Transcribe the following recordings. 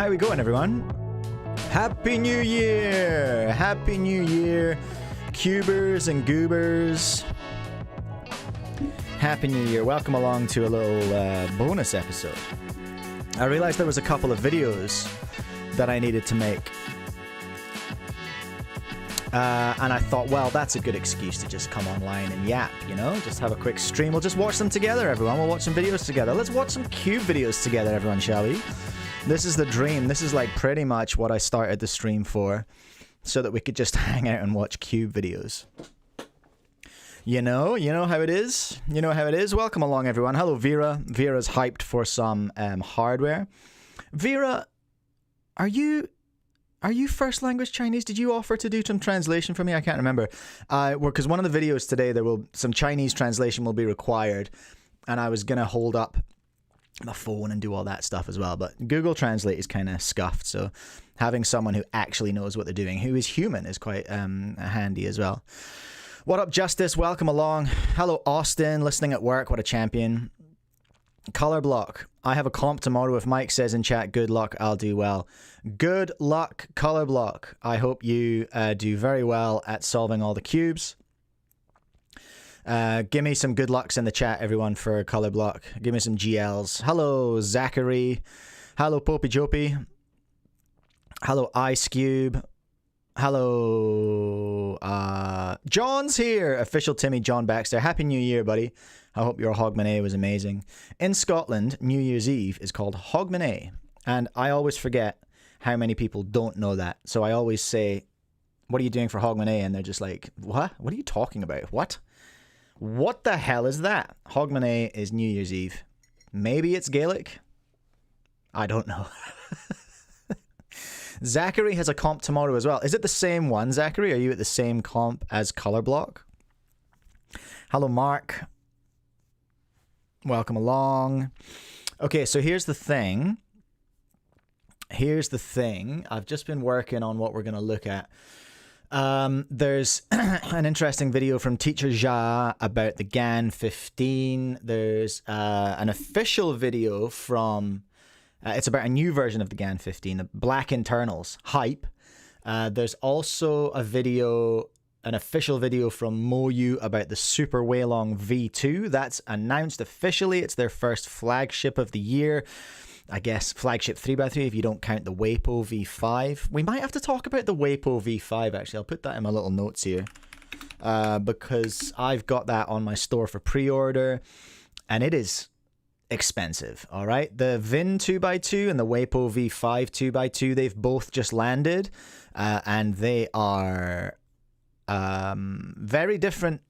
how are we going, everyone? Happy New Year! Happy New Year, cubers and goobers. Happy New Year. Welcome along to a little bonus episode. I realized there was a couple of videos that I needed to make. And I thought, well, that's a good excuse to just come online and yap, you know? Just have a quick stream. We'll just watch them together, everyone. We'll watch some videos together. Let's watch some cube videos together, everyone, shall we? This is the dream. This is like pretty much what I started the stream for, so that we could just hang out and watch cube videos. You know how it is? You know how it is? Welcome along, everyone. Hello, Vera. Vera's hyped for some hardware. Vera, are you first language Chinese? Did you offer to do some translation for me? I can't remember. Because one of the videos today, some Chinese translation will be required, and I was gonna hold up my phone and do all that stuff as well. But Google Translate is kind of scuffed, so having someone who actually knows what they're doing, who is human, is quite handy as well. What up, Justice? Welcome along. Hello, Austin. Listening at work. What a champion. Color block. I have a comp tomorrow. If Mike says in chat, good luck, I'll do well. Good luck, color block. I hope you do very well at solving all the cubes. Give me some good lucks in the chat, everyone, for color block. Give me some GLs. Hello, Zachary. Hello, Popey Jopey. Hello, Ice Cube. Hello, John's here. Official Timmy, John Baxter. Happy New Year, buddy. I hope your Hogmanay was amazing. In Scotland, New Year's Eve is called Hogmanay, and I always forget how many people don't know that. So I always say, what are you doing for Hogmanay? And they're just like, what? What are you talking about? What? What the hell is that? Hogmanay is New Year's Eve. Maybe it's Gaelic? I don't know. Zachary has a comp tomorrow as well. Is it the same one, Zachary? Are you at the same comp as Color Block? Hello, Mark. Welcome along. Okay, so here's the thing. I've just been working on what we're going to look at. There's an interesting video from Teacher Jia about the GAN 15. There's an official video from... it's about a new version of the GAN 15, the black internals, hype. There's also an official video from Moyu about the Super Weilong V2. That's announced officially. It's their first flagship of the year. I guess flagship 3x3 if you don't count the Weipo V5. We might have to talk about the Weipo V5, actually. I'll put that in my little notes here. Because I've got that on my store for pre-order, and it is expensive, all right? The Vin 2x2 and the Weipo V5 2x2, they've both just landed, and they are very different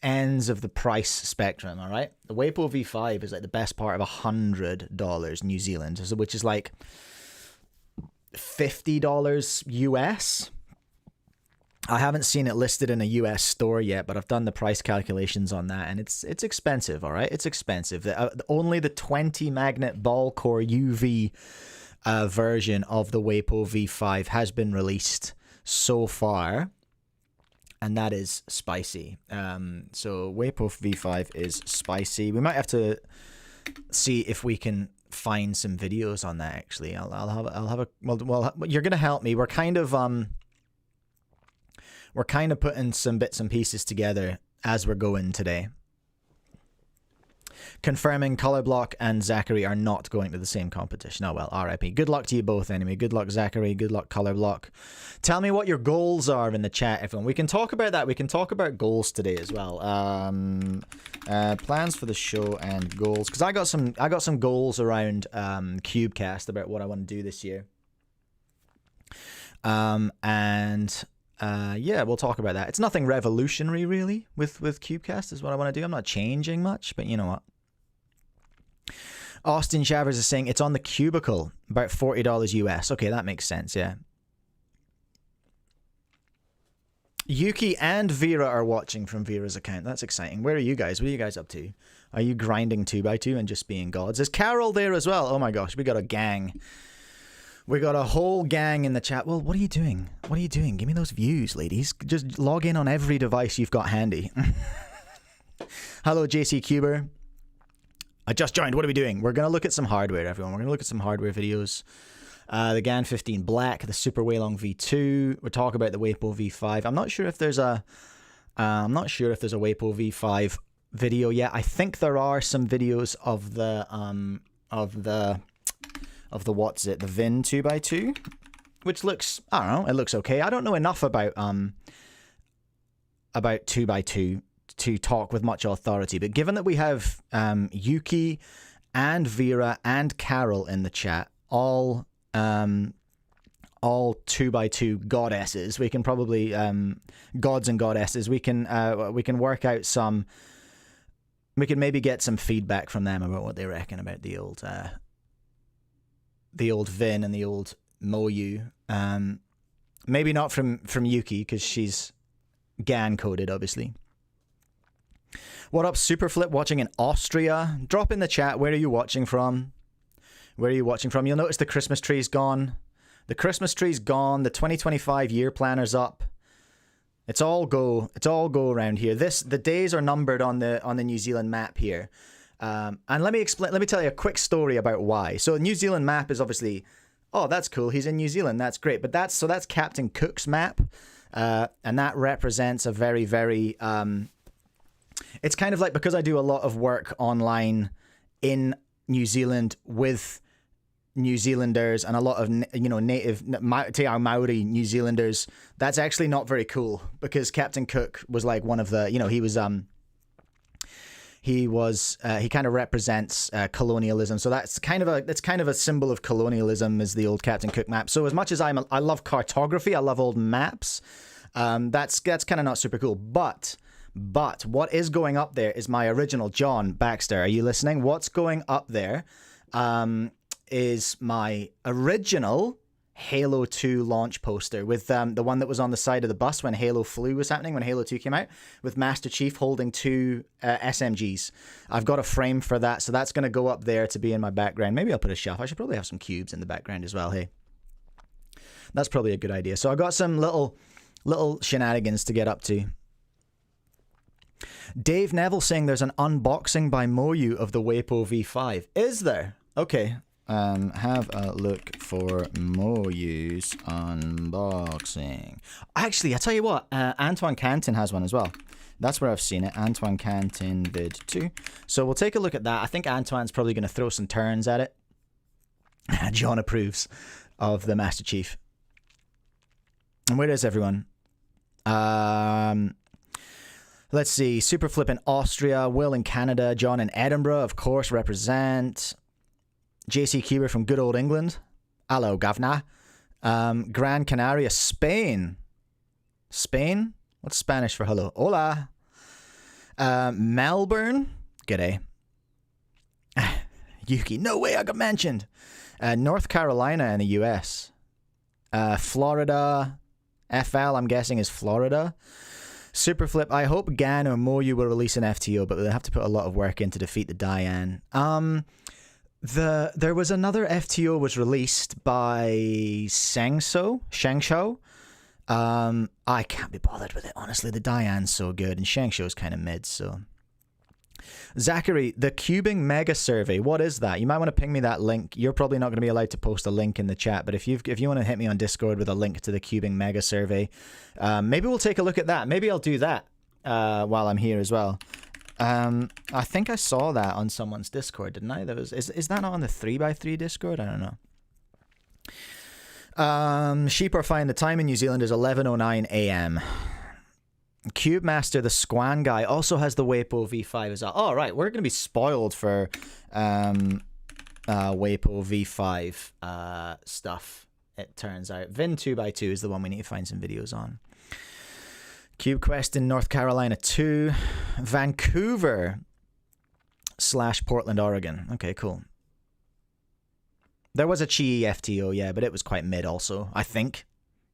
ends of the price spectrum, all right? The Weipo V5 is like the best part of $100 New Zealand, which is like $50 US. I haven't seen it listed in a US store yet, but I've done the price calculations on that, and it's expensive, all right? It's expensive. Only the 20 magnet ball core UV version of the Weipo V5 has been released so far, and that is spicy. So Weipo V5 is spicy. We might have to see if we can find some videos on that. Actually, I'll have a well. You're gonna help me. We're kind of putting some bits and pieces together as we're going today. Confirming Color Block and Zachary are not going to the same competition. Oh well, RIP. Good luck to you both anyway. Good luck, Zachary. Good luck, Color Block. Tell me what your goals are in the chat, everyone. We can talk about that. We can talk about goals today as well. Plans for the show and goals. Because I got some goals around Cubecast about what I want to do this year. Yeah, we'll talk about that. It's nothing revolutionary, really, with Cubecast is what I want to do. I'm not changing much, but you know what? Austin Shavers is saying it's on the cubicle, about $40 US. Okay, that makes sense, yeah. Yuki and Vera are watching from Vera's account. That's exciting. Where are you guys? What are you guys up to? Are you grinding 2x2 and just being gods? Is Carol there as well? Oh my gosh, we got a gang. We got a whole gang in the chat. Well, what are you doing? What are you doing? Give me those views, ladies. Just log in on every device you've got handy. Hello, JC Cuber. I just joined. What are we doing? We're going to look at some hardware, everyone. We're going to look at some hardware videos. The GAN 15 Black, the Super Weilong V2. We're talking about the Weipo V5. I'm not sure if there's a Weipo V5 video yet. I think there are some videos of the what's it, the Vin 2x2, which looks, I don't know, it looks okay. I don't know enough about 2x2 to talk with much authority, but given that we have Yuki and Vera and Carol in the chat, all 2x2 goddesses, we can probably gods and goddesses, we can work out some, we can maybe get some feedback from them about what they reckon about the old Vin and the old Moyu. Maybe not from Yuki, because she's GAN coded, obviously. What up, Superflip, watching in Austria? Drop in the chat, where are you watching from? Where are you watching from? You'll notice the Christmas tree's gone. The Christmas tree's gone. The 2025 year planner's up. It's all go around here. The days are numbered on the New Zealand map here. And let me tell you a quick story about why. So the New Zealand map is obviously, oh, that's cool, he's in New Zealand, that's great. But that's Captain Cook's map. And that represents a very, very it's kind of like, because I do a lot of work online in New Zealand with New Zealanders and a lot of, you know, native Te Ao Maori New Zealanders, that's actually not very cool, because Captain Cook was like one of the, you know, he kind of represents colonialism. So that's kind of a symbol of colonialism, is the old Captain Cook map. So as much as I love cartography, I love old maps, that's kind of not super cool. But what is going up there is my original, John Baxter. Are you listening? What's going up there is my original Halo 2 launch poster with the one that was on the side of the bus when Halo Flu was happening, when Halo 2 came out, with Master Chief holding two SMGs. I've got a frame for that, so that's going to go up there to be in my background. Maybe I'll put a shelf. I should probably have some cubes in the background as well, hey? That's probably a good idea. So I got some little shenanigans to get up to. Dave Neville saying there's an unboxing by Moyu of the Weipo V5. Is there? Okay. Have a look for Moyu's unboxing. Actually, I tell you what, Antoine Canton has one as well. That's where I've seen it. Antoine Canton vid 2. So we'll take a look at that. I think Antoine's probably going to throw some turns at it. John approves of the Master Chief. And where is everyone? Let's see. Superflip in Austria, Will in Canada, John in Edinburgh, of course, represent. JC Cuber from good old England. Hello, governor. Gran Canaria, Spain. Spain? What's Spanish for hello? Hola. Melbourne. G'day. Yuki, no way I got mentioned. North Carolina in the US. Florida. FL, I'm guessing, is Florida. Superflip, I hope GAN or Moyu will release an FTO, but they'll have to put a lot of work in to defeat the Diane. There was another FTO was released by Shangshou. I can't be bothered with it, honestly. The Diane's so good, and Shangshou's kind of mid, so. Zachary, the cubing mega survey, what is that? You might want to ping me that link. You're probably not going to be allowed to post a link in the chat, but if you want to hit me on Discord with a link to the cubing mega survey, maybe we'll take a look at that. Maybe I'll do that while I'm here as well. I think I saw that on someone's Discord, didn't I? Is that not on the 3x3 Discord? I don't know. Sheep are fine. The time in New Zealand is 11:09 a.m. Cube Master, the Squan guy, also has the Weipo V5 as well. Oh, right. We're going to be spoiled for Weipo V5 stuff, it turns out. Vin 2x2 is the one we need to find some videos on. Cube Quest in North Carolina 2. Vancouver / Portland, Oregon. Okay, cool. There was a Chi FTO, yeah, but it was quite mid also, I think.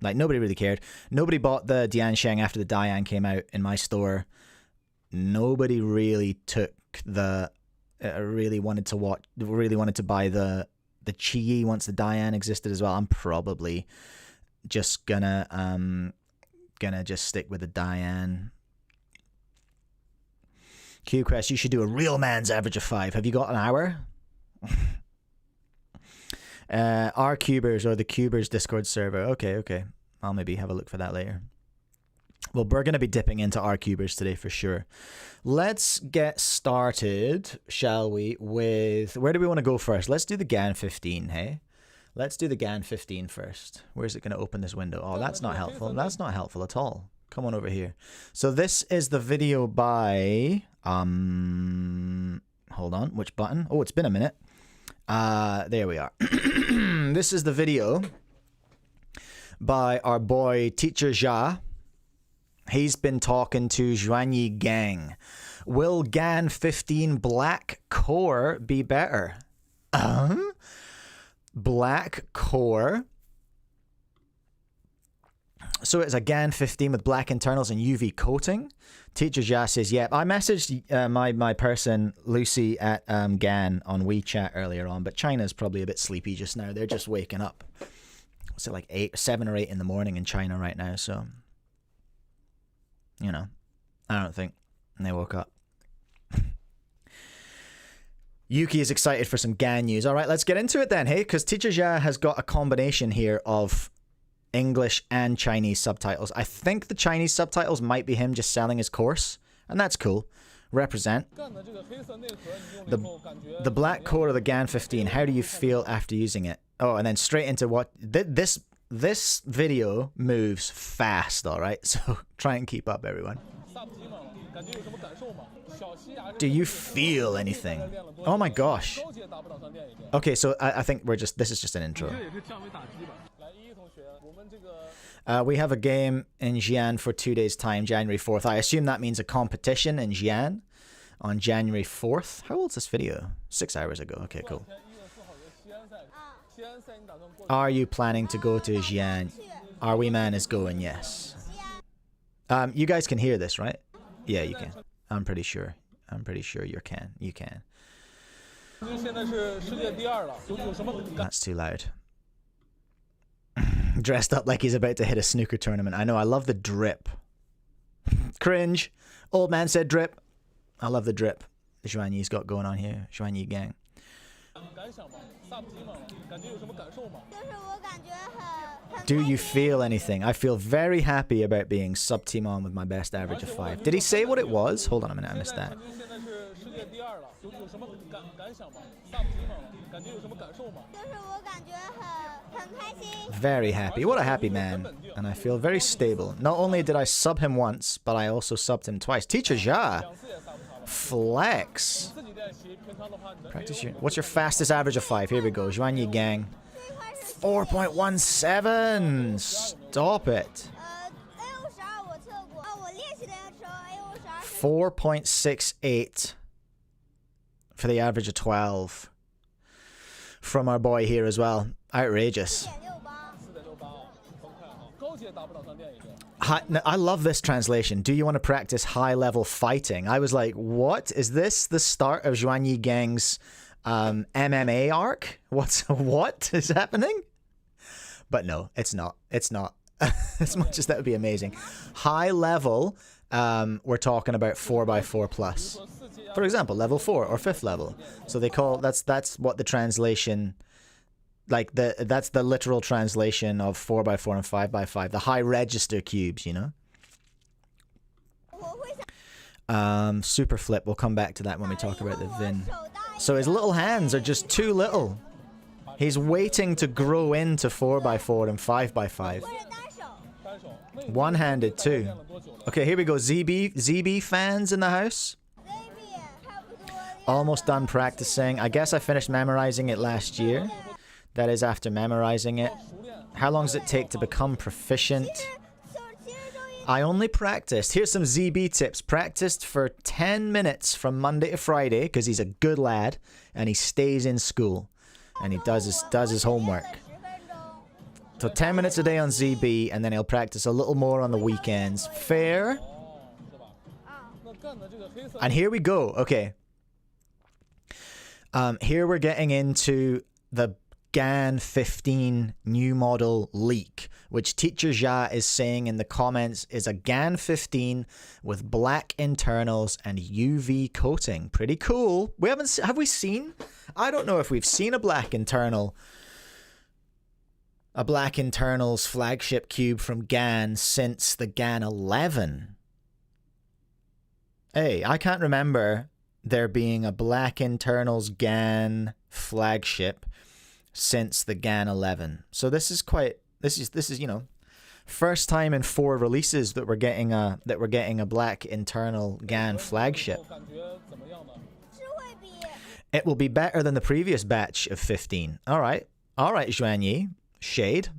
Like, nobody really cared. Nobody bought the Diansheng after the Diane came out in my store. Nobody really took the... really wanted to buy the Chi once the Diane existed as well. I'm probably just gonna just stick with the Diane. QQuest, you should do a real man's average of 5. Have you got an hour? Our Cubers or the Cubers Discord server. Okay, okay. I'll maybe have a look for that later. Well, we're going to be dipping into our Cubers today for sure. Let's get started, shall we, with... Where do we want to go first? Let's do the GAN 15, hey? Let's do the GAN 15 first. Where's it going to open this window? Oh, that's not helpful. That's not helpful at all. Come on over here. So this is the video by... Hold on. Which button? Oh, it's been a minute. There we are. This is the video by our boy Teacher Jia. He's been talking to Zhuanyi Gang. Will GAN 15 Black Core be better? Black Core. So it's a GAN 15 with black internals and UV coating. Teacher Jia says, yep. I messaged my person, Lucy, at GAN on WeChat earlier on, but China's probably a bit sleepy just now. They're just waking up. What's it, like 7 or 8 in the morning in China right now, so... You know, I don't think they woke up. Yuki is excited for some GAN news. All right, let's get into it then, hey? Because Teacher Jia has got a combination here of English and Chinese subtitles. I think the Chinese subtitles might be him just selling his course, and that's cool. Represent. The black core of the GAN 15, how do you feel after using it? Oh, and then straight into what... This video moves fast, all right? So try and keep up, everyone. Do you feel anything? Oh my gosh. Okay, so I think this is just an intro. We have a game in Xi'an for 2 days' time, January 4th. I assume that means a competition in Xi'an on January 4th. How old's this video? 6 hours ago. Okay, cool. Are you planning to go to Xi'an? Our wee man is going, yes. You guys can hear this, right? Yeah, you can. I'm pretty sure. I'm pretty sure you can. You can. That's too loud. Dressed up like he's about to hit a snooker tournament. I know, I love the drip. Cringe. Old man said drip. I love the drip the Zhuanyi's got going on here. Zhuanyi Gang. Do you feel anything? I feel very happy about being sub-team on with my best average of 5. Did he say what it was? Hold on a minute, I missed that. Very happy. What a happy man. And I feel very stable. Not only did I sub him once, but I also subbed him twice. Teacher Jia. Flex. Practice your... What's your fastest average of 5? Here we go. Zhuanyi Gang. 4.17. Stop it. 4.68 for the average of 12 from our boy here as well. Outrageous. I love this translation. Do you want to practice high-level fighting? I was like, what? Is this the start of Zhuanyi Gang's MMA arc? What is happening? But no, it's not. It's not. As much as that would be amazing. High-level, we're talking about 4x4 plus. For example, level 4 or 5th level. So they call... That's what the translation... Like, that's the literal translation of 4x4 and 5x5. The high register cubes, you know? Super flip. We'll come back to that when we talk about the VIN. So his little hands are just too little. He's waiting to grow into 4x4 and 5x5. One-handed too. Okay, here we go. ZB fans in the house. Almost done practicing. I guess I finished memorizing it last year. That is after memorizing it. How long does it take to become proficient? I only practiced. Here's some ZB tips. Practiced for 10 minutes from Monday to Friday because he's a good lad and he stays in school and he does his homework. So 10 minutes a day on ZB and then he'll practice a little more on the weekends. Fair? And here we go. Okay. Here we're getting into the GAN 15 new model leak, which Teacher Jia is saying in the comments is a GAN 15 with black internals and UV coating. Pretty cool. Have we seen? I don't know if we've seen a black internal A black internals flagship cube from GAN since the GAN 11. Hey, I can't remember there being a black internals GAN flagship since the GAN 11. So this is you know, first time in 4 releases that we're getting a black internal GAN flagship. It will be better than the previous batch of 15. All right, Xuanyi. Shade.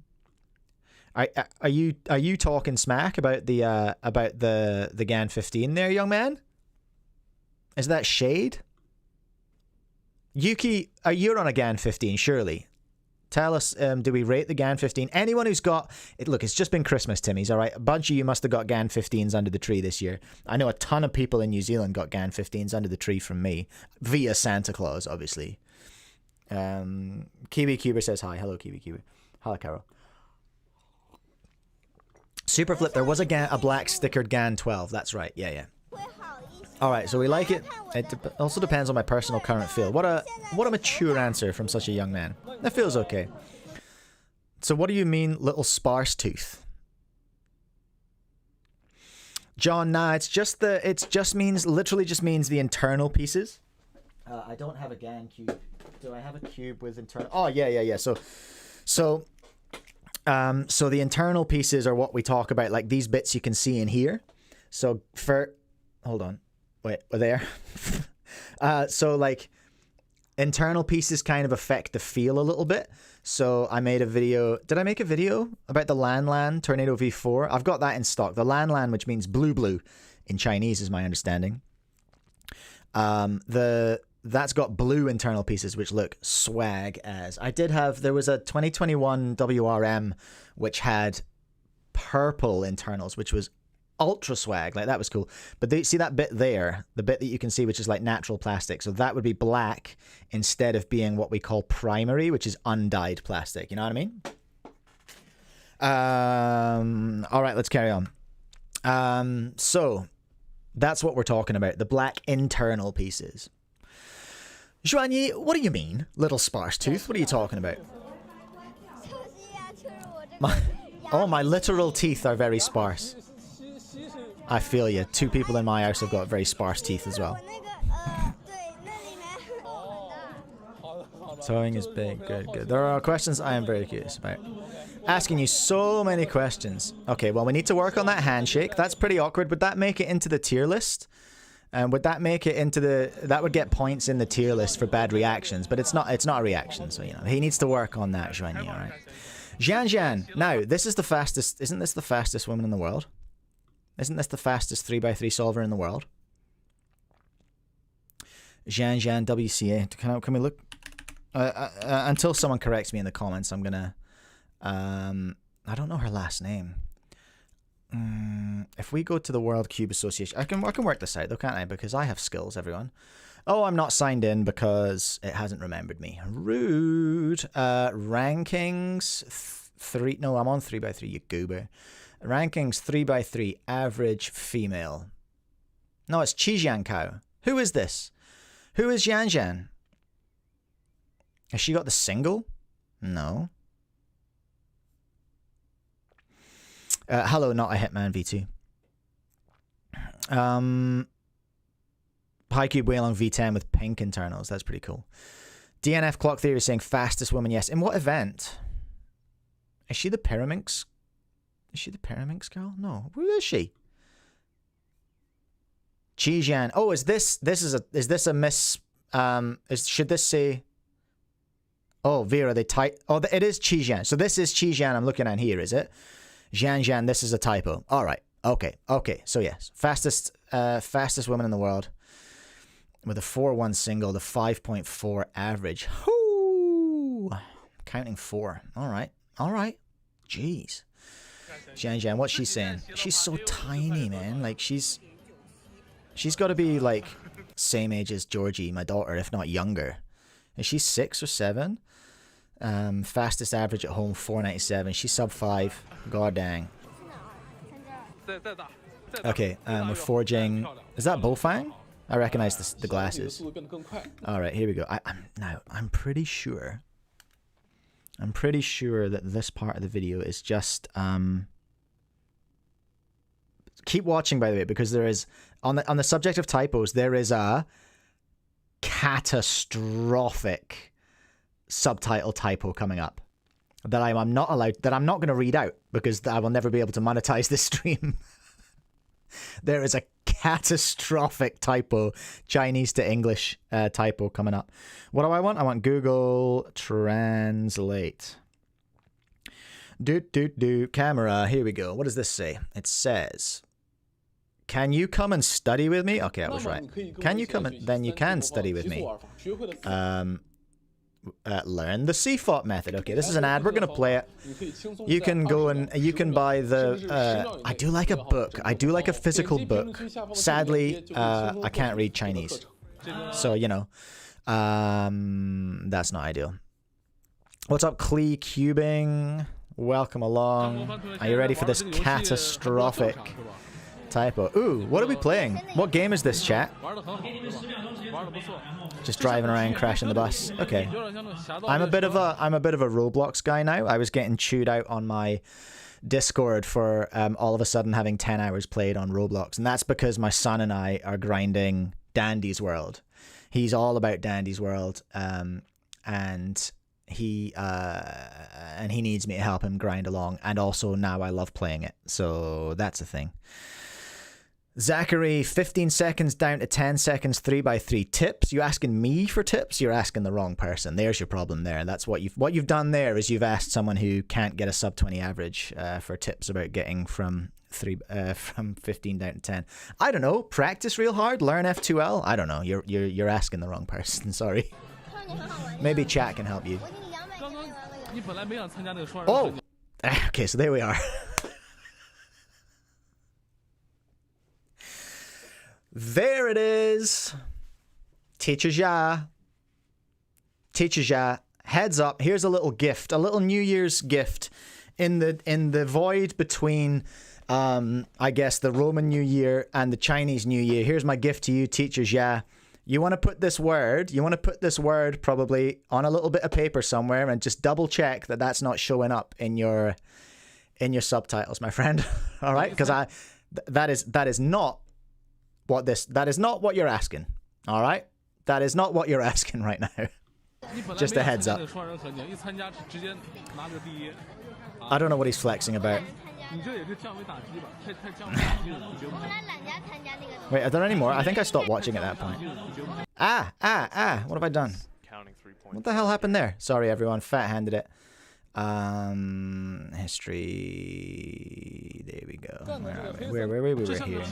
Are you talking smack about the GAN 15 there, young man? Is that shade? Yuki, you're on a GAN 15, surely. Tell us, do we rate the GAN 15? Anyone who's got it, look, it's just been Christmas, Timmy's, all right? A bunch of you must have got GAN 15s under the tree this year. I know a ton of people in New Zealand got GAN 15s under the tree from me via Santa Claus, obviously. Kiwi Cuber says hi. Hello, Kiwi Cuber. Hello, Carol. Super Flip, there was a black stickered GAN 12. That's right. Yeah. Alright, so we like it. It also depends on my personal current feel. What a mature answer from such a young man. That feels okay. So what do you mean, little sparse tooth? John, nah, literally just means the internal pieces. I don't have a GAN cube. Do I have a cube with internal? Oh, yeah. So the internal pieces are what we talk about, like these bits you can see in here. So hold on, wait, there. So like internal pieces kind of affect the feel a little bit. So I made a video. Did I make a video about the Lan Tornado V4? I've got that in stock. The Lan, which means blue in Chinese, is my understanding. That's got blue internal pieces, which look swag as. There was a 2021 WRM, which had purple internals, which was ultra swag. Like, that was cool. But see that bit there, the bit that you can see, which is like natural plastic. So that would be black instead of being what we call primary, which is undyed plastic. You know what I mean? All right, let's carry on. So that's what we're talking about. The black internal pieces. Xuanyi, what do you mean, little sparse tooth? What are you talking about? My literal teeth are very sparse. I feel you. 2 people in my house have got very sparse teeth as well. Towing is big. Good. There are questions I am very curious about. Asking you so many questions. Okay, well, we need to work on that handshake. That's pretty awkward. Would that make it into the tier list? Would that make it into that would get points in the tier list for bad reactions, but it's not a reaction, so you know, he needs to work on that, Xuanyi, alright. Zhan, now, this is the fastest, isn't this the fastest woman in the world? Isn't this the fastest 3x3 solver in the world? Zhan WCA, can we look? Until someone corrects me in the comments, I'm gonna, I don't know her last name. If we go to the World Cube Association, I can work this out though, can't I? Because I have skills, everyone. Oh, I'm not signed in because it hasn't remembered me. Rude. Rankings 3. No, I'm on 3x3, you goober. Rankings 3x3, average female. No, it's Qijian Cow. Who is this? Who is Zhan? Has she got the single? No. Hello, not a Hitman V2. Weipo Weilong V10 with pink internals. That's pretty cool. DNF Clock Theory is saying fastest woman, yes. In what event? Is she the Pyraminx? Is she the Pyraminx girl? No. Who is she? Qijian. Oh, is this a miss? Should this say? Oh, Vera, they type. Oh, it is Qijian. So this is Qijian I'm looking at here, is it? Zhan, this is a typo. All right. Okay. So yes, fastest woman in the world with a 4-1 single, the 5.4 average. Whoo! Counting 4. All right. Jeez. Zhan, what's she saying? She's so tiny, man. Like she's got to be like same age as Georgie, my daughter, if not younger. Is she 6 or 7? Fastest average at home 497. She's sub 5. God dang. Okay, we're forging. Is that Bofang? I recognize the glasses. All right, here we go. I'm pretty sure I'm pretty sure that this part of the video is just keep watching, by the way, because there is on the subject of typos, there is a catastrophic subtitle typo coming up that I'm not going to read out because I will never be able to monetize this stream. There is a catastrophic typo, Chinese to English typo coming up. What do I want? I want Google Translate. Camera, here we go. What does this say? It says, can you come and study with me? Okay, I was right. Can you come and then you can study with me. Learn the CFOT method. Okay, this is an ad. We're going to play it. You can go and you can buy the... I do like a book. I do like a physical book. Sadly, I can't read Chinese. So, you know, that's not ideal. What's up, Cubing? Welcome along. Are you ready for this catastrophic typo? Ooh, what are we playing? What game is this, chat? Just driving around, crashing the bus. Okay. I'm a bit of a Roblox guy now. I was getting chewed out on my Discord for all of a sudden having 10 hours played on Roblox, and that's because my son and I are grinding Dandy's World. He's all about Dandy's World, and he needs me to help him grind along, and also now I love playing it, so that's a thing. Zachary, 15 seconds down to 10 seconds, 3x3 tips. You asking me for tips? You're asking the wrong person. There's your problem there. That's what you've done there is you've asked someone who can't get a sub 20 average for tips about getting from 15 down to 10. I don't know. Practice real hard. Learn F2L. I don't know. You're asking the wrong person. Sorry. Maybe chat can help you. Oh, okay. So there we are. There it is. Teachers ya. Teachers ya. Heads up. Here's a little gift. A little New Year's gift. In the void between I guess the Roman New Year and the Chinese New Year. Here's my gift to you, teachers ya. You want to put this word probably on a little bit of paper somewhere and just double check that that's not showing up in your subtitles, my friend. All right? Because that is not what you're asking. All right? That is not what you're asking right now. Just a heads up. I don't know what he's flexing about. Wait, are there any more? I think I stopped watching at that point. What have I done? What the hell happened there? Sorry, everyone. Fat-handed it. History. There we go. Where are we? Where were we? We were here.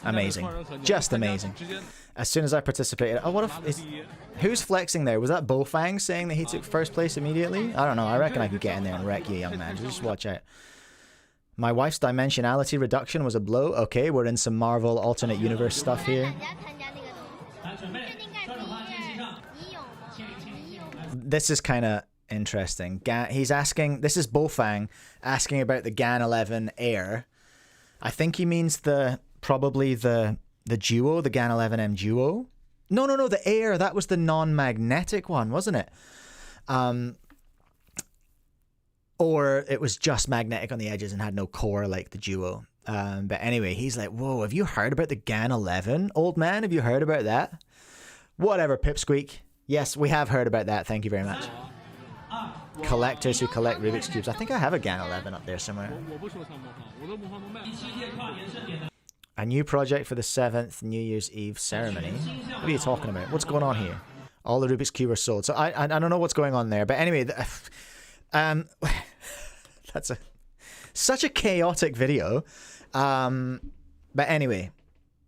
Amazing. Just amazing. As soon as I participated. Oh, who's flexing there? Was that Bofang saying that he took first place immediately? I don't know. I reckon I could get in there and wreck you, young man. Just watch out. My wife's dimensionality reduction was a blow. Okay, we're in some Marvel alternate universe stuff here. This is kind of interesting. He's asking, this is Bofang asking about the GAN 11 Air. I think he means probably the Duo, the GAN 11M Duo. No, the Air, that was the non-magnetic one, wasn't it? Or it was just magnetic on the edges and had no core like the Duo. But anyway, he's like, whoa, have you heard about the GAN 11? Old man, have you heard about that? Whatever, Pipsqueak. Yes, we have heard about that. Thank you very much. Collectors who collect Rubik's Cubes. I think I have a GAN 11 up there somewhere. A new project for the 7th New Year's Eve ceremony. What are you talking about? What's going on here? All the Rubik's Cube are sold. So I don't know what's going on there. But anyway, that's such a chaotic video. But anyway,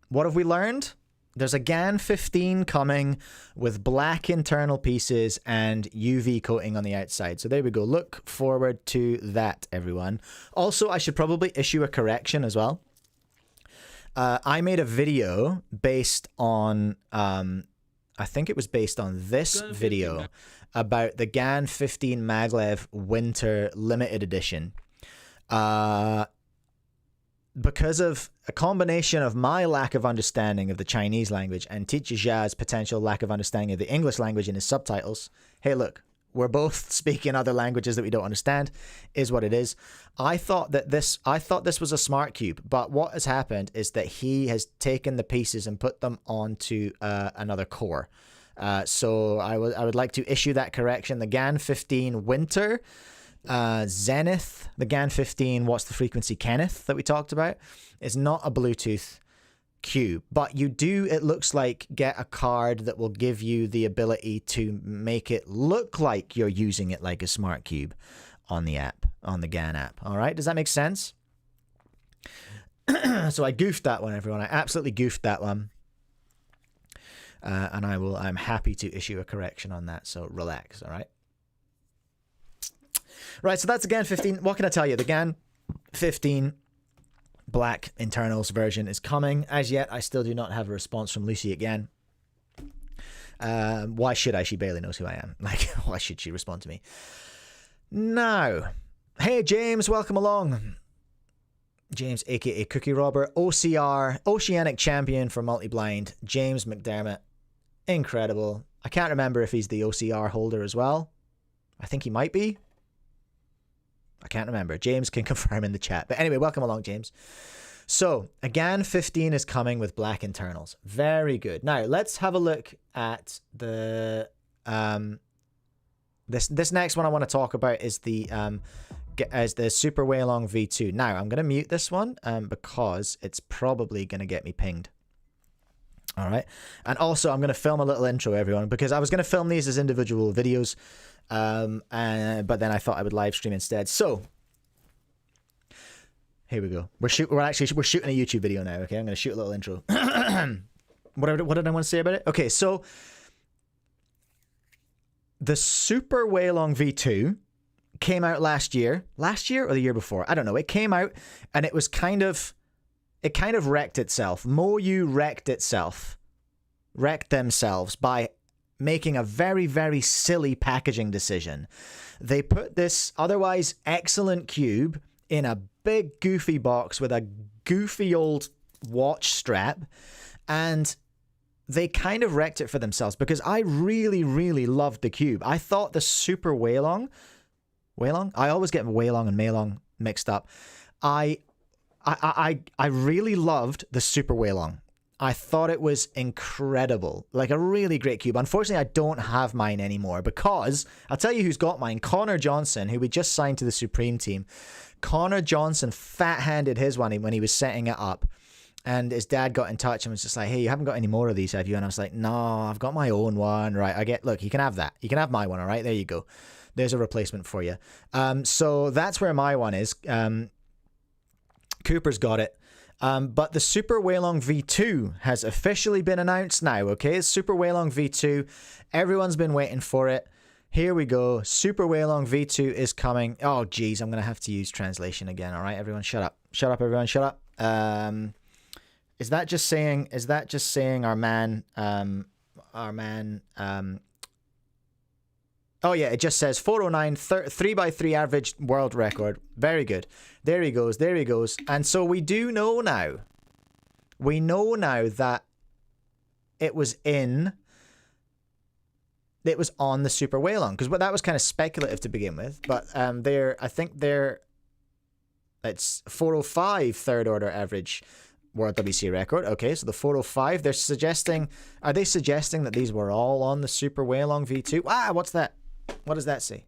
what have we learned? There's a GAN 15 coming with black internal pieces and UV coating on the outside. So there we go. Look forward to that, everyone. Also, I should probably issue a correction as well. I made a video based on, I think it was based on this video about the GAN 15 Maglev Winter Limited Edition. because of a combination of my lack of understanding of the Chinese language and Teacher Zha's potential lack of understanding of the English language in his subtitles, hey, look, we're both speaking other languages that we don't understand, is what it is. I thought this was a smart cube, but what has happened is that he has taken the pieces and put them onto another core. So I would like to issue that correction. The GAN 15 Winter, Zenith, the GAN 15 What's the Frequency Kenneth that we talked about, is not a Bluetooth cube, but you do, it looks like, get a card that will give you the ability to make it look like you're using it like a smart cube on the app, on the GAN app. All right, does that make sense? So I goofed that one, everyone. I absolutely goofed that one. And I'm happy to issue a correction on that, so relax, all right? Right, so that's the GAN 15. What can I tell you? The GAN 15 Black internals version is coming. As yet, I still do not have a response from Lucy again. Why should I? She barely knows who I am. Like, why should she respond to me? Now, hey, James, welcome along. James, aka Cookie Robber, OCR, Oceanic Champion for Multi-Blind, James McDermott. Incredible. I can't remember if he's the OCR holder as well. I think he might be. I can't remember. James can confirm in the chat. But anyway, welcome along, James. So, a GAN 15 is coming with black internals. Very good. Now, let's have a look at the... This next one I want to talk about is the Super Weilong V2. Now, I'm going to mute this one because it's probably going to get me pinged. All right. And also, I'm going to film a little intro, everyone, because I was going to film these as individual videos, but then I thought I would live stream instead. So, here we go. We're shooting a YouTube video now, okay? I'm going to shoot a little intro. What did I want to say about it? Okay, so the Super Weilong V2 came out last year or the year before. I don't know. It came out and it was kind of wrecked itself. Moyu wrecked themselves by making a very, very silly packaging decision. They put this otherwise excellent cube in a big goofy box with a goofy old watch strap, and they kind of wrecked it for themselves because I really, really loved the cube. I thought the Super Weilong, I always get Weilong and Meilong mixed up. I really loved the Super Weilong. I thought it was incredible, like a really great cube. Unfortunately, I don't have mine anymore because I'll tell you who's got mine. Connor Johnson, who we just signed to the Supreme team. Connor Johnson fat-handed his one when he was setting it up. And his dad got in touch and was just like, hey, you haven't got any more of these, have you? And I was like, no, I've got my own one. Right, look, you can have that. You can have my one, all right? There you go. There's a replacement for you. So that's where my one is. Cooper's got it. But the Super Weilong V2 has officially been announced now, okay? Super Weilong V2. Everyone's been waiting for it. Here we go. Super Weilong V2 is coming. Oh, geez, I'm going to have to use translation again, all right? Everyone, shut up. Shut up, everyone, shut up. Is that just saying our man, oh yeah, it just says 409, 3x3 average world record. Very good. There he goes. There he goes. And so we do know now. We know now that it was on the Super Weilong, because that was kind of speculative to begin with. But I think it's 405 third order average world WC record. Okay, so the 405, are they suggesting that these were all on the Super Weilong V2? Ah, what's that? What does that say?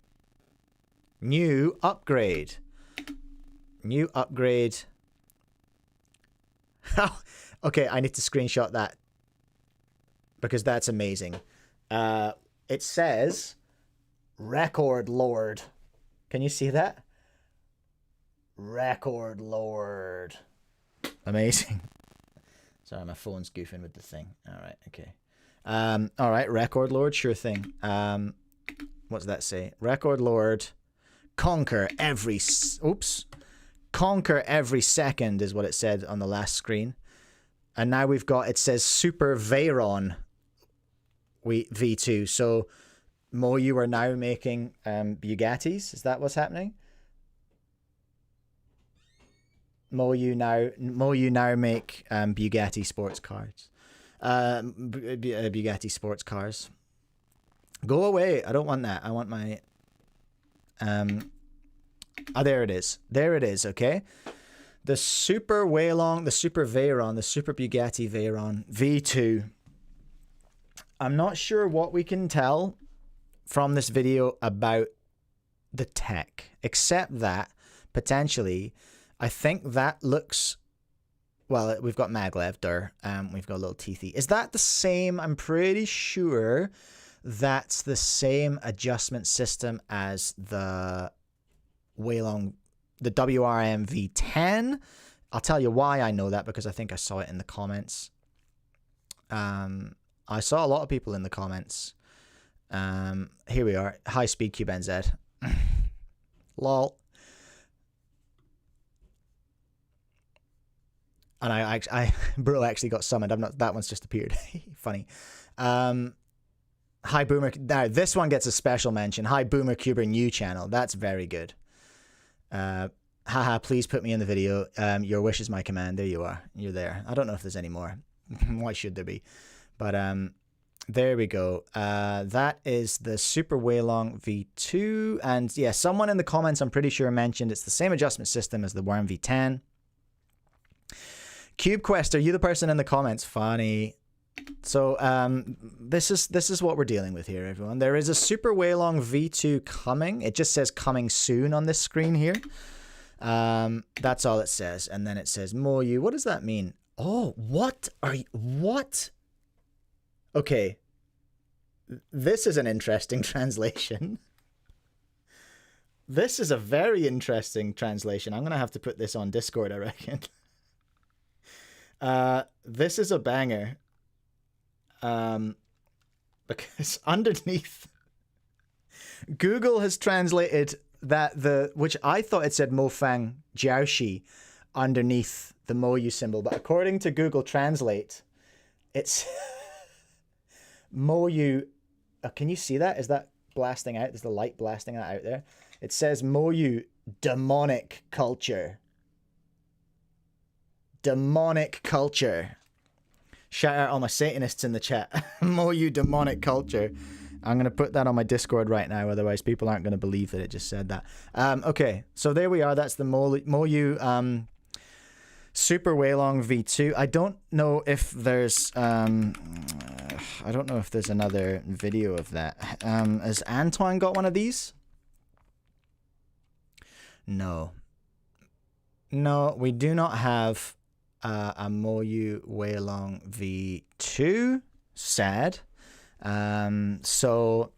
New upgrade. New upgrade. Okay, I need to screenshot that because that's amazing. It says Record Lord. Can you see that? Record Lord. Amazing. Sorry, my phone's goofing with the thing. All right, okay. All right, Record Lord, sure thing. What does that say? Record Lord, conquer every second is what it said on the last screen. And now we've got, it says Super Veyron V2. So Moyu are now making Bugattis. Is that what's happening? Moyu now make Bugatti sports cars. Bugatti sports cars. Go away. I don't want that. I want my there it is. There it is, okay? The Super Weilong, the Super Veyron, the Super Bugatti Veyron V2. I'm not sure what we can tell from this video about the tech, except that potentially I think that looks, well, we've got maglev there, we've got a little teethy. Is that the same? I'm pretty sure that's the same adjustment system as the Weilong, the WRM V10. I'll tell you why I know that, because I think I saw it in the comments. I saw a lot of people in the comments. Here we are. Hi, SpeedCube NZ. Lol. And Bro actually got summoned. I'm not. That one's just appeared. Funny. Hi Boomer. Now this one gets a special mention. Hi Boomer Cuber new channel. That's very good. Haha. Please put me in the video. Your wish is my command. There you are. You're there. I don't know if there's any more. Why should there be? But there we go. That is the Super Weilong V2. And yeah, someone in the comments, I'm pretty sure, mentioned it's the same adjustment system as the Worm V10. CubeQuest, are you the person in the comments? Funny. So this is what we're dealing with here, everyone. There is a Super Weilong V2 coming. It just says coming soon on this screen here. That's all it says. And then it says Moyu. What does that mean? Oh, what are you? What? Okay. This is an interesting translation. This is a very interesting translation. I'm going to have to put this on Discord, I reckon. This is a banger. Because underneath, Google has translated that which I thought it said Mofang Jiaoshi underneath the Moyu symbol, but according to Google Translate, it's Moyu. Can you see that? Is that blasting out? Is the light blasting that out there? It says Moyu demonic culture. Demonic culture. Shout out all my Satanists in the chat. Moyu demonic culture. I'm going to put that on my Discord right now, otherwise people aren't going to believe that it just said that. Okay, so there we are. That's the Moyu Super Weilong V2. I don't know if there's another video of that. Has Antoine got one of these? No. No, we do not have a Moyu Weilong V2. Sad. So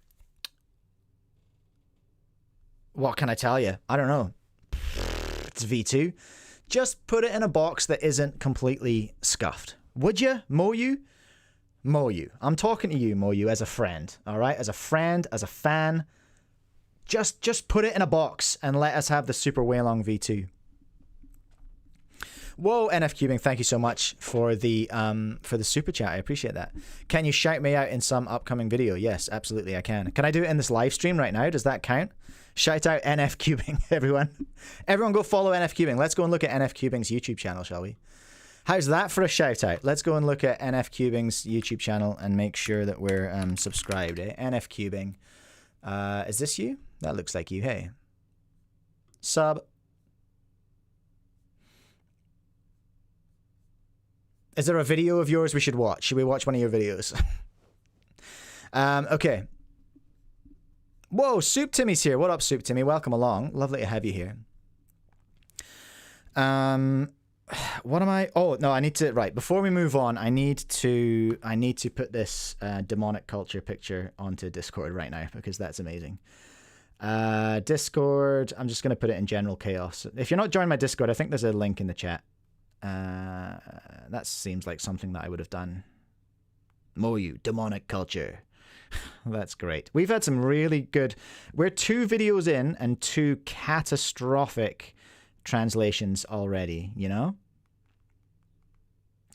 what can I tell you? I don't know. It's V2. Just put it in a box that isn't completely scuffed. Would you, Moyu? Moyu. I'm talking to you, Moyu, as a friend. All right? As a friend, as a fan. Just put it in a box and let us have the Super Weilong V2. Whoa, NF Cubing, thank you so much for the super chat. I appreciate that. Can you shout me out in some upcoming video? Yes, absolutely I can. Can I do it in this live stream right now? Does that count? Shout out NF Cubing, everyone. Everyone go follow NF Cubing. Let's go and look at NF Cubing's YouTube channel, shall we? How's that for a shout out? Let's go and look at NF Cubing's YouTube channel and make sure that we're subscribed, eh? NF Cubing. Is this you? That looks like you, hey. Sub. Is there a video of yours we should watch? Should we watch one of your videos? Okay. Whoa, SoupTimmy's here. What up, SoupTimmy? Welcome along. Lovely to have you here. What am I? Oh, no, I need to, right, before we move on, I need to put this demonic culture picture onto Discord right now, because that's amazing. Discord, I'm just going to put it in general chaos. If you're not joining my Discord, I think there's a link in the chat. That seems like something that I would have done. Moyu, demonic culture. That's great. We've had some really good... We're 2 videos in and 2 catastrophic translations already, you know?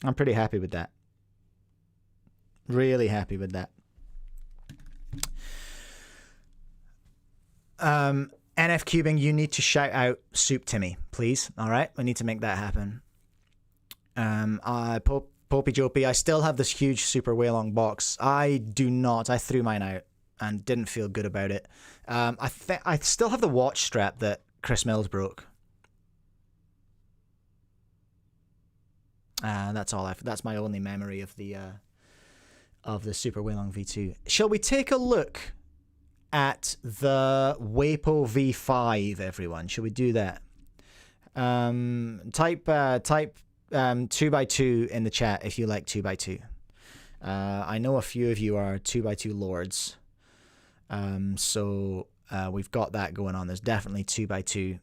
I'm pretty happy with that. Really happy with that. NF Cubing, you need to shout out SoupTimmy, please. All right, we need to make that happen. Popey Jopey, I still have this huge Super Weilong box. I do not. I threw mine out and didn't feel good about it. I still have the watch strap that Chris Mills broke. That's all. That's my only memory of the Super Weilong V2. Shall we take a look at the Weipo V5, everyone? Shall we do that? Type 2x2 in the chat if you like 2x2. I know a few of you are 2x2 lords. So we've got that going on. There's definitely 2x2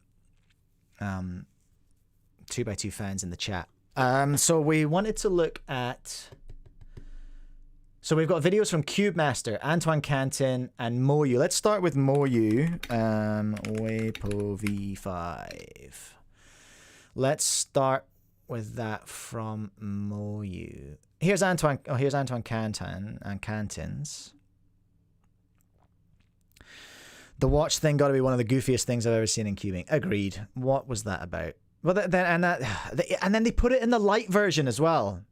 fans in the chat. So we wanted to look at... So we've got videos from CubeMaster, Antoine Cantin, and Moyu. Let's start with Moyu. Weipo V5. Let's start with that from Moyu. Here's Antoine. Oh, here's Antoine Cantin and Cantin's. The watch thing got to be one of the goofiest things I've ever seen in cubing. Agreed. What was that about? Well, then they put it in the light version as well.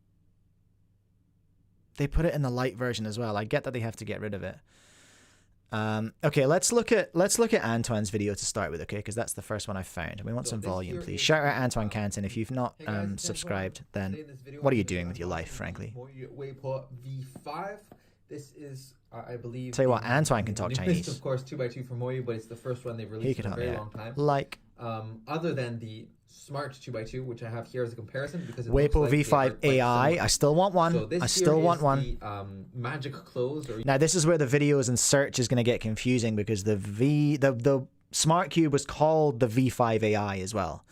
They put it in the light version as well. I get that they have to get rid of it. Okay, let's look at Antoine's video to start with, okay? Because that's the first one I found. We want some volume, please. Shout out Antoine Cantin. If you've not subscribed, then what are you doing with your life, frankly? Weipo V5. This is, I believe. Tell you what, Antoine can talk Chinese. Of course, 2x2 from Moyu, but it's the first one they've released in a very long time. Like, other than the Smart 2x2, which I have here as a comparison, because it Weipo looks like V5 AI. I still want one. So this I still want one. The, magic close. Now this is where the videos and search is going to get confusing because the Smart Cube was called the V5 AI as well.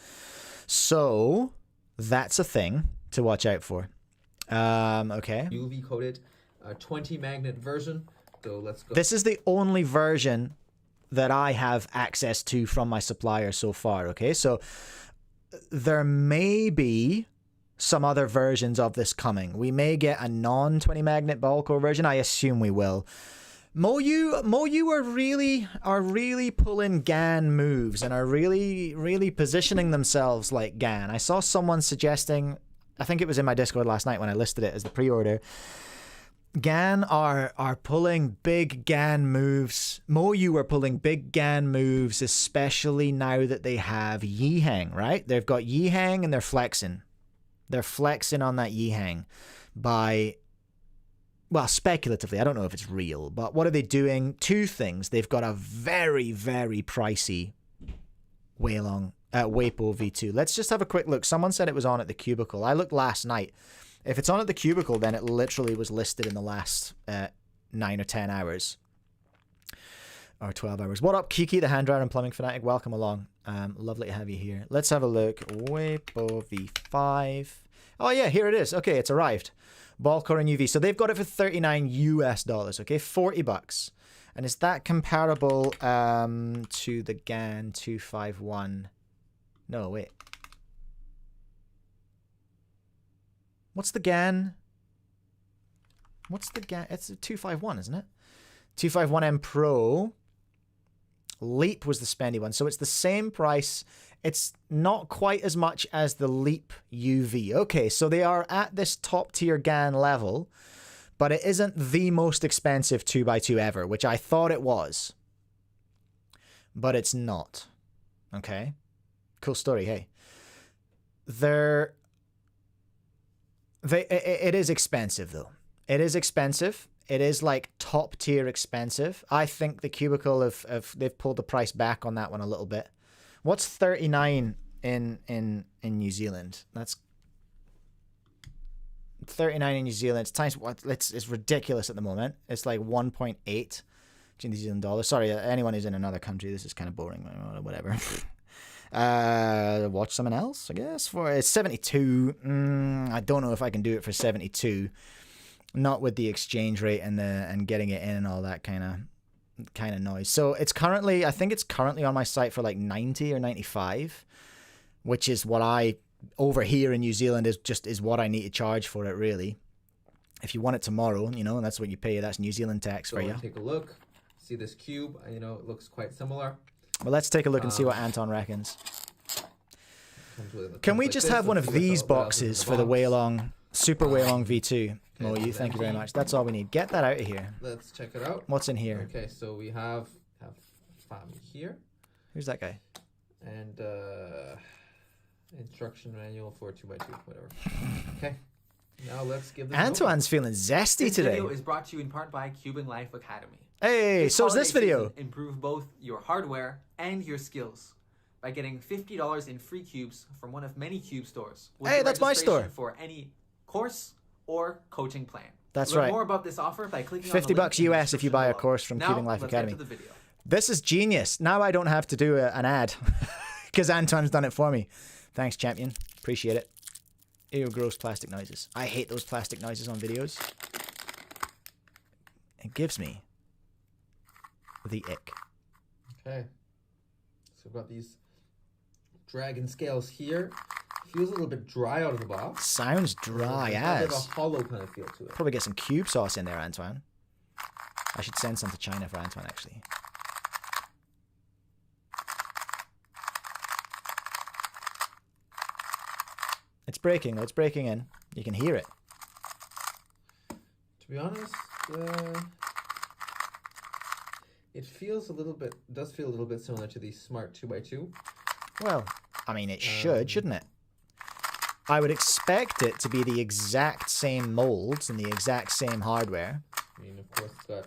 So that's a thing to watch out for. Okay. UV coated 20 magnet version. So let's go. This is the only version that I have access to from my supplier so far. Okay, so there may be some other versions of this coming. We may get a non-20 magnet ball core version. I assume we will. Moyu are really pulling GAN moves and are really positioning themselves like GAN. I saw someone suggesting, I think it was in my Discord last night when I listed it as the pre-order, GAN are pulling big GAN moves. Moyu are pulling big GAN moves, especially now that they have Yihang, right? They've got Yihang and they're flexing. They're flexing on that Yihang by, well, speculatively. I don't know if it's real, but what are they doing? Two things. They've got a very pricey Weipo V2. Let's just have a quick look. Someone said it was on at the Cubicle. I looked last night. If it's on at the Cubicle, then it literally was listed in the last 9 or 10 hours. Or 12 hours. What up, Kiki, the hand dryer and plumbing fanatic? Welcome along. Lovely to have you here. Let's have a look. Weipo V5. Oh, yeah, here it is. Okay, it's arrived. Ball core and UV. So they've got it for $39 US, okay? 40 bucks. And is that comparable to the GAN 251? No, wait. What's the GAN? What's the GAN? It's a 251, isn't it? 251M Pro. Leap was the spendy one. So it's the same price. It's not quite as much as the Leap UV. Okay, so they are at this top tier GAN level, but it isn't the most expensive 2x2 ever, which I thought it was. But it's not. Okay. Cool story, hey. It is expensive, though. It is expensive. It is like top tier expensive. I think the Cubicle they've pulled the price back on that one a little bit. What's 39 in New Zealand? That's 39 in New Zealand. It's times what? It's ridiculous at the moment. It's like 1.8 New Zealand dollars. Sorry, anyone who's in another country, this is kind of boring. Whatever. Watch someone else, I guess. It's 72. I don't know if I can do it for 72. Not with the exchange rate and getting it in and all that kind of noise. So it's currently, I think it's currently on my site for like 90 or 95, which is what I over here in New Zealand is what I need to charge for it, really. If you want it tomorrow, you know, that's what you pay. That's New Zealand tax for you. Take a look. See this cube? You know, it looks quite similar. Well, let's take a look and see what Anton reckons. Comes Can we like just this. have one Let's of see these what else is in boxes the for the box. Weilong Super Weilong V2? Okay, Moyu, it's thank you very empty. much. That's all we need. Get that out of here. Let's check it out. What's in here? Okay, so we have family here, Who's that guy? and instruction manual for 2x2, whatever. Okay, now let's give this. Antoine's feeling zesty This today. video is brought to you in part by Cubing Life Academy. Hey, so is this holiday video. season, improve both your hardware and your skills by getting $50 in free cubes from one of many cube stores. with Hey, your that's my registration store. For any course or coaching plan. That's Learn right. more about this offer by clicking on the 50 link bucks in the US if you buy a description course from below. Cubing Now, Life let's Academy. Get to the video. This is genius. Now I don't have to do an ad because Anton's done it for me. Thanks, champion. Appreciate it. Ew, gross plastic noises. I hate those plastic noises on videos. It gives me the ick. Okay, so we've got these dragon scales here. Feels a little bit dry out of the box. Sounds dry It has like as. a hollow kind of feel to it. Probably get some cube sauce in there, Antoine. I should send some to China for Antoine, actually. It's breaking, though. It's breaking in. You can hear it. To be honest, it feels a little bit, does feel a little bit similar to the Smart 2x2. Well, I mean, it should, shouldn't it? I would expect it to be the exact same molds and the exact same hardware. I mean, of course, it's got.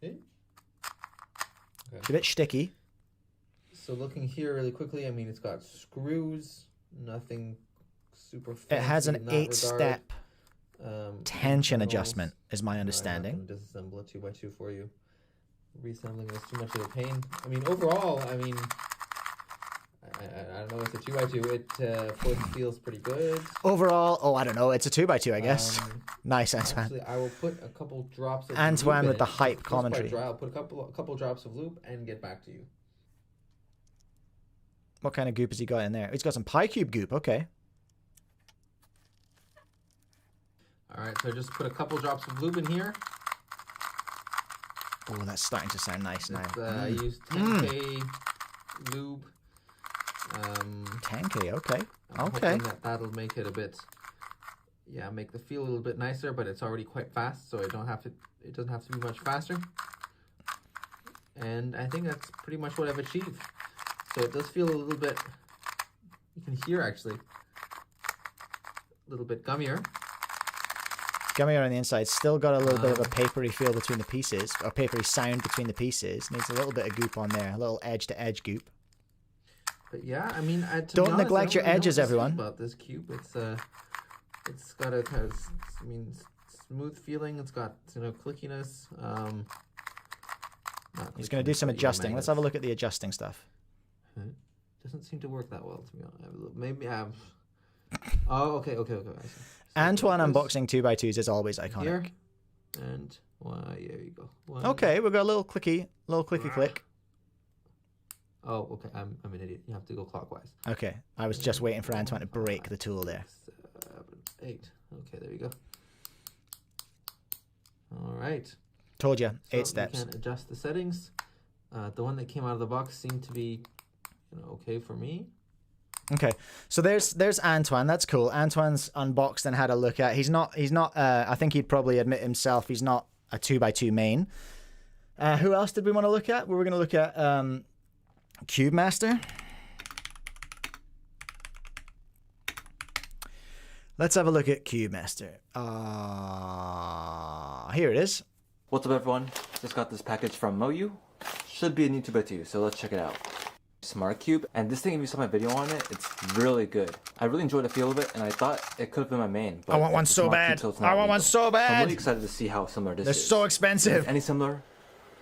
Eh? It's a bit sticky. So looking here really quickly, I mean, it's got screws, nothing super fancy. It has an in that 8-step regard. tension internals. adjustment, is my understanding. I'm not gonna disassemble a 2x2 for you. Reassembling is too much of a pain. I mean, overall, I mean, I don't know, it's a 2x2. It, of course, feels pretty good. Overall, oh, I don't know. It's a 2x2, I guess. Nice, Antoine. Actually, I will put a couple drops of Antoine lube with in the it. hype It feels quite commentary. dry. I'll put a couple drops of lube and get back to you. What kind of goop has he got in there? He's got some pie cube goop. Okay. All right, so I just put a couple drops of lube in here. Oh, that's starting to sound nice now. I used 10K lube. 10K, okay. I'm Okay. hoping that'll make it a bit, yeah, make the feel a little bit nicer, but it's already quite fast, so it doesn't have to be much faster. And I think that's pretty much what I've achieved. So it does feel a little bit, you can hear actually, a little bit gummier. Gummier on the inside. Still got a little bit of a papery feel between the pieces, or papery sound between the pieces. Needs a little bit of goop on there, a little edge to edge goop. But yeah, I mean, to Don't be honest, neglect your I don't really know edges, what to say everyone. About this cube, it's got a kind of, I mean, smooth feeling. It's got clickiness. He's going to do some adjusting. Let's have a look at the adjusting stuff. Doesn't seem to work that well, to be honest. Maybe I have. Oh, okay. I see. So Antoine this unboxing 2x2s is always iconic. here, and why? There you go. One. Okay, we've got a little clicky click. Oh, okay. I'm an idiot. You have to go clockwise. Okay, I was just waiting for Antoine to break the tool there. 7, 8. Okay, there you go. All right. Told you, So 8 steps. You can adjust the settings. The one that came out of the box seemed to be, okay for me. Okay, so there's Antoine. That's cool. Antoine's unboxed and had a look at. He's not. I think he'd probably admit himself he's not a 2x2 main. Who else did we want to look at? We were going to look at Cube Master. Let's have a look at Cube Master. Here it is. What's up everyone, just got this package from Moyu. Should be a new 2x2, so let's check it out. Smart Cube, and this thing, if you saw my video on it, it's really good. I really enjoyed the feel of it, and I thought it could have been my main. But I want one it's a so Smart bad. Cube, so it's not I want legal. one so I'm bad. really excited to see how similar this They're is. so If expensive. any similar,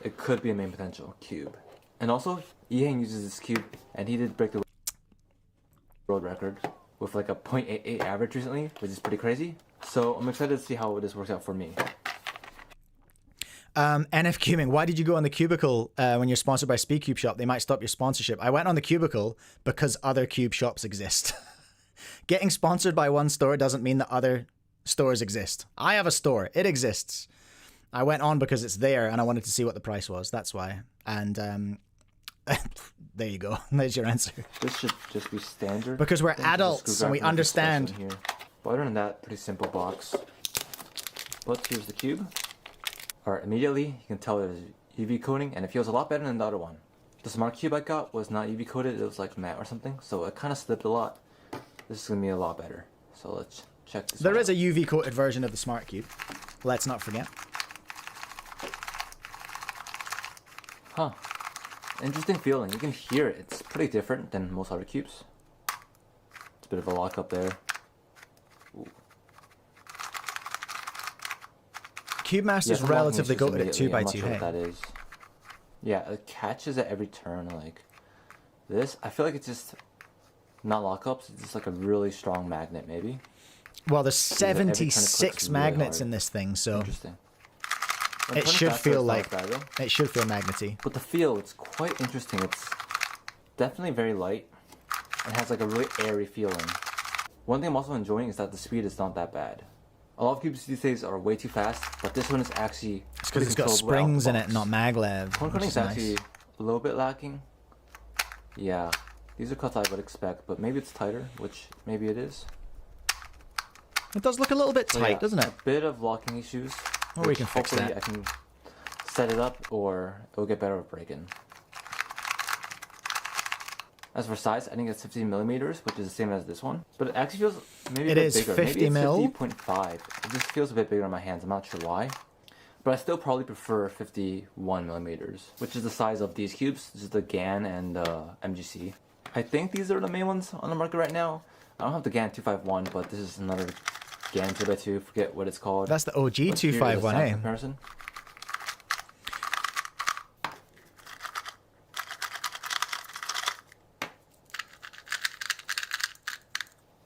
it could be a main potential cube. And also, Ehang uses this cube, and he did break the world record with like a 0.88 average recently, which is pretty crazy. So I'm excited to see how this works out for me. NF Cubing, why did you go on the cubicle when you're sponsored by Speedcube Shop? They might stop your sponsorship. I went on the cubicle because other cube shops exist. Getting sponsored by one store doesn't mean that other stores exist. I have a store. It exists. I went on because it's there and I wanted to see what the price was. That's why. And There you go. There's your answer. This should just be standard. Because we're Then just a adults and we screwdriver with a special understand. in here. But other than that, pretty simple box. But here's the cube. Alright, immediately you can tell there's UV coating and it feels a lot better than the other one. The smart cube I got was not UV coated, it was like matte or something, so it kind of slipped a lot. This is going to be a lot better. So let's check this out. There is a UV coated version of the smart cube. Let's not forget. Huh. Interesting feeling. You can hear it. It's pretty different than most other cubes. It's a bit of a lockup there. Ooh. Cube Master's Yeah, relatively goated at immediately. 2 by I'm not 2 sure hey? what that is. Yeah, it catches at every turn. Like this, I feel like it's just not lockups. It's just like a really strong magnet, maybe. Well, there's Every turn it clicks 76 really magnets hard. in this thing, so Interesting. When it turning should faster, feel it's not like as bad, though. it should feel magnety. But the feel, it's quite interesting. It's definitely very light and has like a really airy feeling. One thing I'm also enjoying is that the speed is not that bad. A lot of cubes these days are way too fast, but this one is actually It's because it's got springs in it, not maglev. Corn Which cutting is is actually nice. a little bit lacking. Yeah, these are cuts I would expect, but maybe it's tighter, which maybe it is. It does look a little bit So tight, yeah, doesn't it? A bit of locking issues. Or we which can fix hopefully that. I can set it up, or it'll get better with break-in. As for size, I think it's 15 millimeters, which is the same as this one. But it actually feels maybe a It bit is bigger. 50 maybe it's mil. 50.5. It just feels a bit bigger in my hands. I'm not sure why. But I still probably prefer 51 millimeters, which is the size of these cubes. This is the GAN and MGC. I think these are the main ones on the market right now. I don't have the GAN 251, but this is another GAN 2x2. Forget what it's called. That's the OG But here is a 251, sound eh? comparison.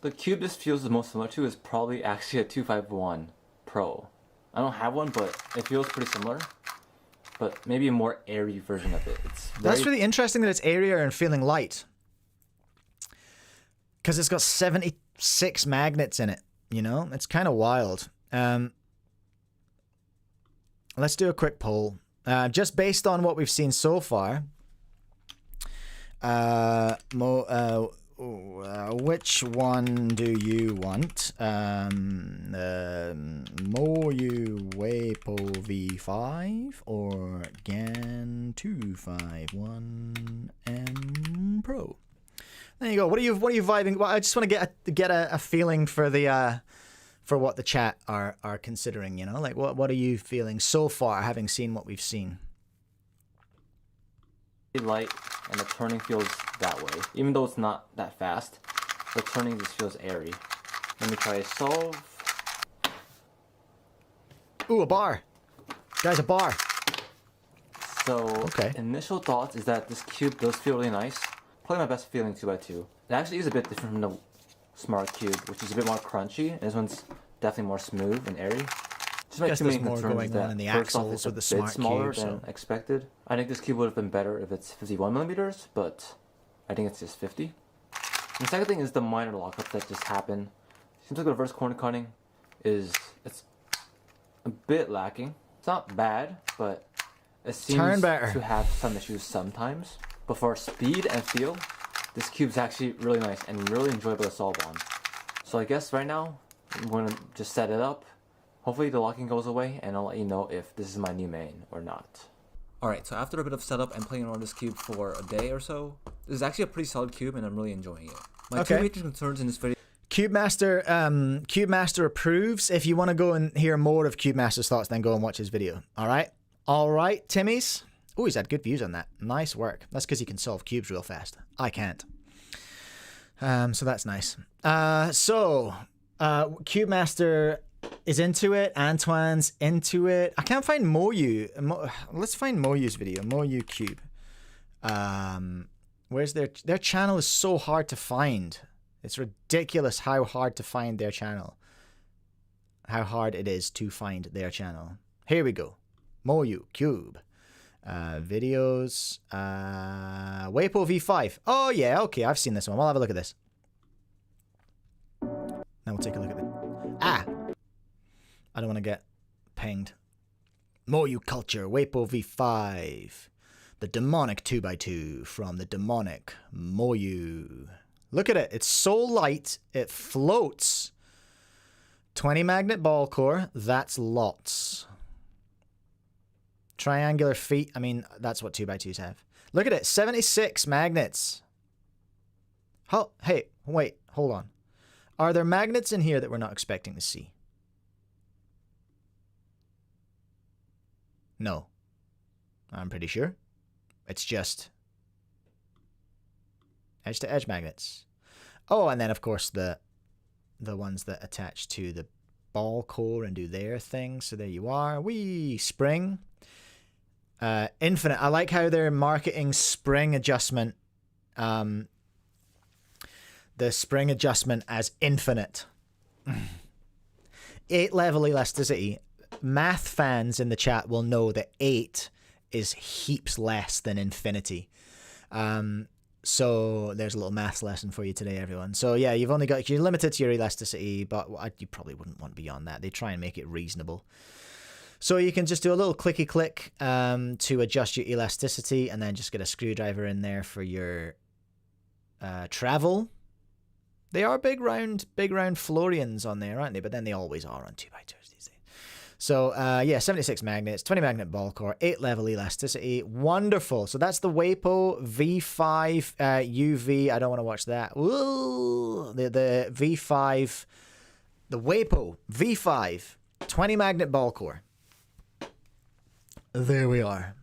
The cube this feels the most similar to is probably actually a 251 Pro. I don't have one, but it feels pretty similar. But maybe a more airy version of it. It's That's very really interesting that it's airier and feeling light. Because it's got 76 magnets in it, you know? It's kind of wild. Let's do a quick poll. Just based on what we've seen so far, which one do you want? Moyu Weipo V5 or GAN 251M Pro? There you go. What are you vibing? Well, I just want to get a feeling for the for what the chat are considering. You know, like what are you feeling so far, having seen what we've seen? light and the turning feels that way. Even though it's not that fast, the turning just feels airy. Let me try solve. Ooh, a bar. Guys, a bar. So, Okay. initial thoughts is that this cube does feel really nice. Probably my best feeling 2x2. It actually is a bit different from the Smart Cube, which is a bit more crunchy. And this one's definitely more smooth and airy. Just my Guess two main there's more concerns going is that on in the first off, axles it's a with the bit Smart smaller Cube, than so- expected. I think this cube would have been better if it's 51 millimeters, but I think it's just 50. And the second thing is the minor lockup that just happened. Seems like the reverse corner cutting it's a bit lacking. It's not bad, but it seems better. to have some issues sometimes. But for speed and feel, this cube's actually really nice and really enjoyable to solve on. So I guess right now, I'm going to just set it up. Hopefully the locking goes away, and I'll let you know if this is my new main or not. Alright, so after a bit of setup and playing around this cube for a day or so, this is actually a pretty solid cube and I'm really enjoying it. My two Okay. major concerns in this video Cube Master approves. If you want to go and hear more of Cube Master's thoughts, then go and watch his video. All right, Timmy's. Oh, he's had good views on that. Nice work. That's because he can solve cubes real fast. I can't. So that's nice. Cube Master is into it. Antoine's into it. I can't find Moyu. Let's find Moyu's video. Moyu Cube. Where's their channel is so hard to find. It's ridiculous how hard to find their channel. How hard it is to find their channel. Here we go. Moyu Cube. Videos. Weipo V5. Oh yeah, okay, I've seen this one. We'll have a look at this. Now we'll take a look at it. Ah! I don't want to get pinged. Moyu Culture. Weipo V5. The demonic 2x2 from the demonic Moyu. Look at it. It's so light. It floats. 20 magnet ball core. That's lots. Triangular feet. I mean, that's what 2x2s have. Look at it. 76 magnets. Oh, hey, wait. Hold on. Are there magnets in here that we're not expecting to see? No. I'm pretty sure. It's just edge-to-edge magnets. Oh, and then, of course, the ones that attach to the ball core and do their thing. So there you are. Wee! Spring. Infinite. I like how they're marketing spring adjustment. The spring adjustment as infinite. 8 level elasticity. Math fans in the chat will know that 8 is heaps less than infinity. So there's a little maths lesson for you today, everyone. So yeah, you're limited to your elasticity, but you probably wouldn't want beyond that. They try and make it reasonable. So you can just do a little clicky click to adjust your elasticity, and then just get a screwdriver in there for your travel. They are big round Florians on there, aren't they? But then they always are on 2x2s these days. So, yeah, 76 magnets, 20 magnet ball core, 8 level elasticity. Wonderful. So that's the Weipo V5 UV. I don't want to watch that. Ooh, the V5, the Weipo V5, 20 magnet ball core. There we are.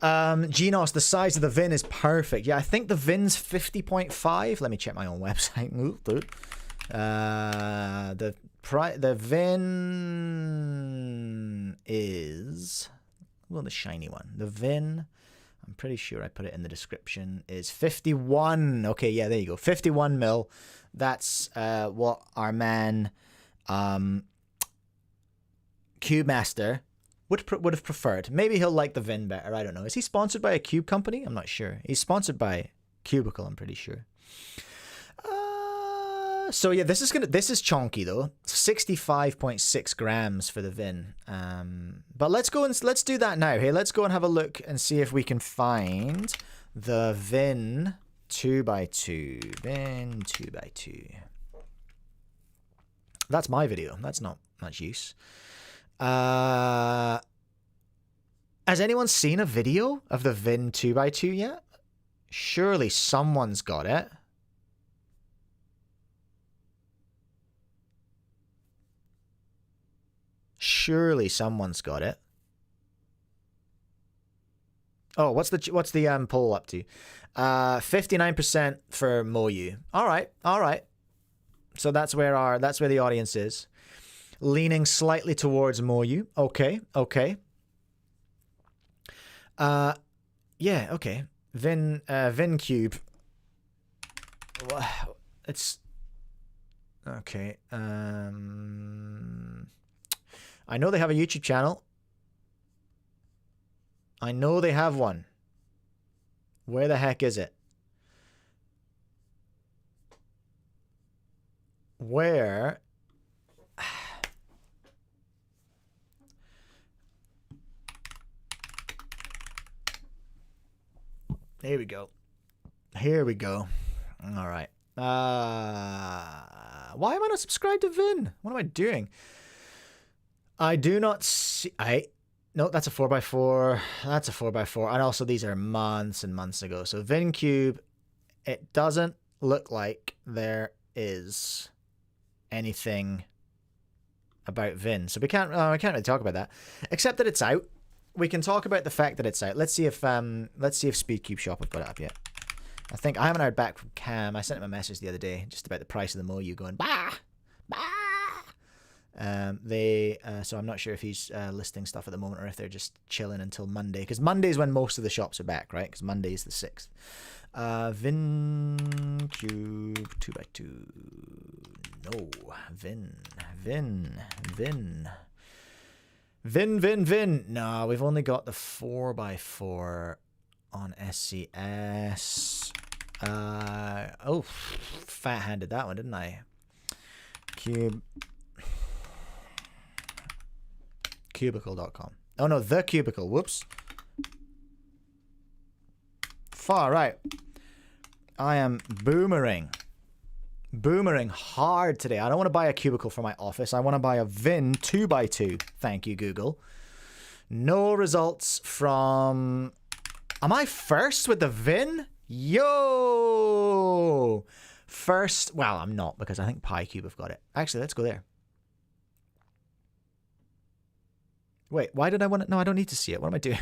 Genos, the size of the VIN is perfect. Yeah, I think the VIN's 50.5. Let me check my own website. The VIN is, well, the shiny one. The VIN, I'm pretty sure I put it in the description, is 51. Okay, yeah, there you go. 51 mil. That's what our man Cubemaster would have preferred. Maybe he'll like the VIN better. I don't know. Is he sponsored by a cube company? I'm not sure. He's sponsored by Cubicle, I'm pretty sure. So yeah, this is chonky though. 65.6 grams for the VIN. But let's do that now. Hey, let's go and have a look and see if we can find the VIN 2x2. VIN 2x2. That's my video. That's not much use. Has anyone seen a video of the VIN 2x2 yet? Surely someone's got it. Surely someone's got it. Oh, what's the poll up to? 59% for Moyu. All right. So that's where the audience is. Leaning slightly towards Moyu. Okay. Yeah, okay. Vin Cube. It's okay. I know they have a YouTube channel. I know they have one. Where the heck is it? Where? Here we go. All right. Why am I not subscribed to Vin? What am I doing? I do not see... No, that's a 4x4. That's a 4x4. And also, these are months and months ago. So, VinCube, it doesn't look like there is anything about Vin. So, we can't really talk about that. Except that it's out. We can talk about the fact that it's out. Let's see if Speedcube Shop have got it up yet. I haven't heard back from Cam. I sent him a message the other day just about the price of the Moyu going, bah! So I'm not sure if he's listing stuff at the moment or if they're just chilling until Monday. Because Monday is when most of the shops are back, right? Because Monday is the 6th. VinCube 2x2. No. Vin. No, we've only got the 4x4 on SCS. Oh, fat-handed that one, didn't I? Cubicle.com. Oh no, the Cubicle. Whoops. far right. I am boomering hard today. I don't want to buy a cubicle for my office. I want to buy a Vin 2x2. Thank you, Google. No results from... Am I first with the Vin? Yo! First... Well, I'm not, because I think PyCube have got it. Actually, let's go there. Wait, why did I want to... No, I don't need to see it. What am I doing?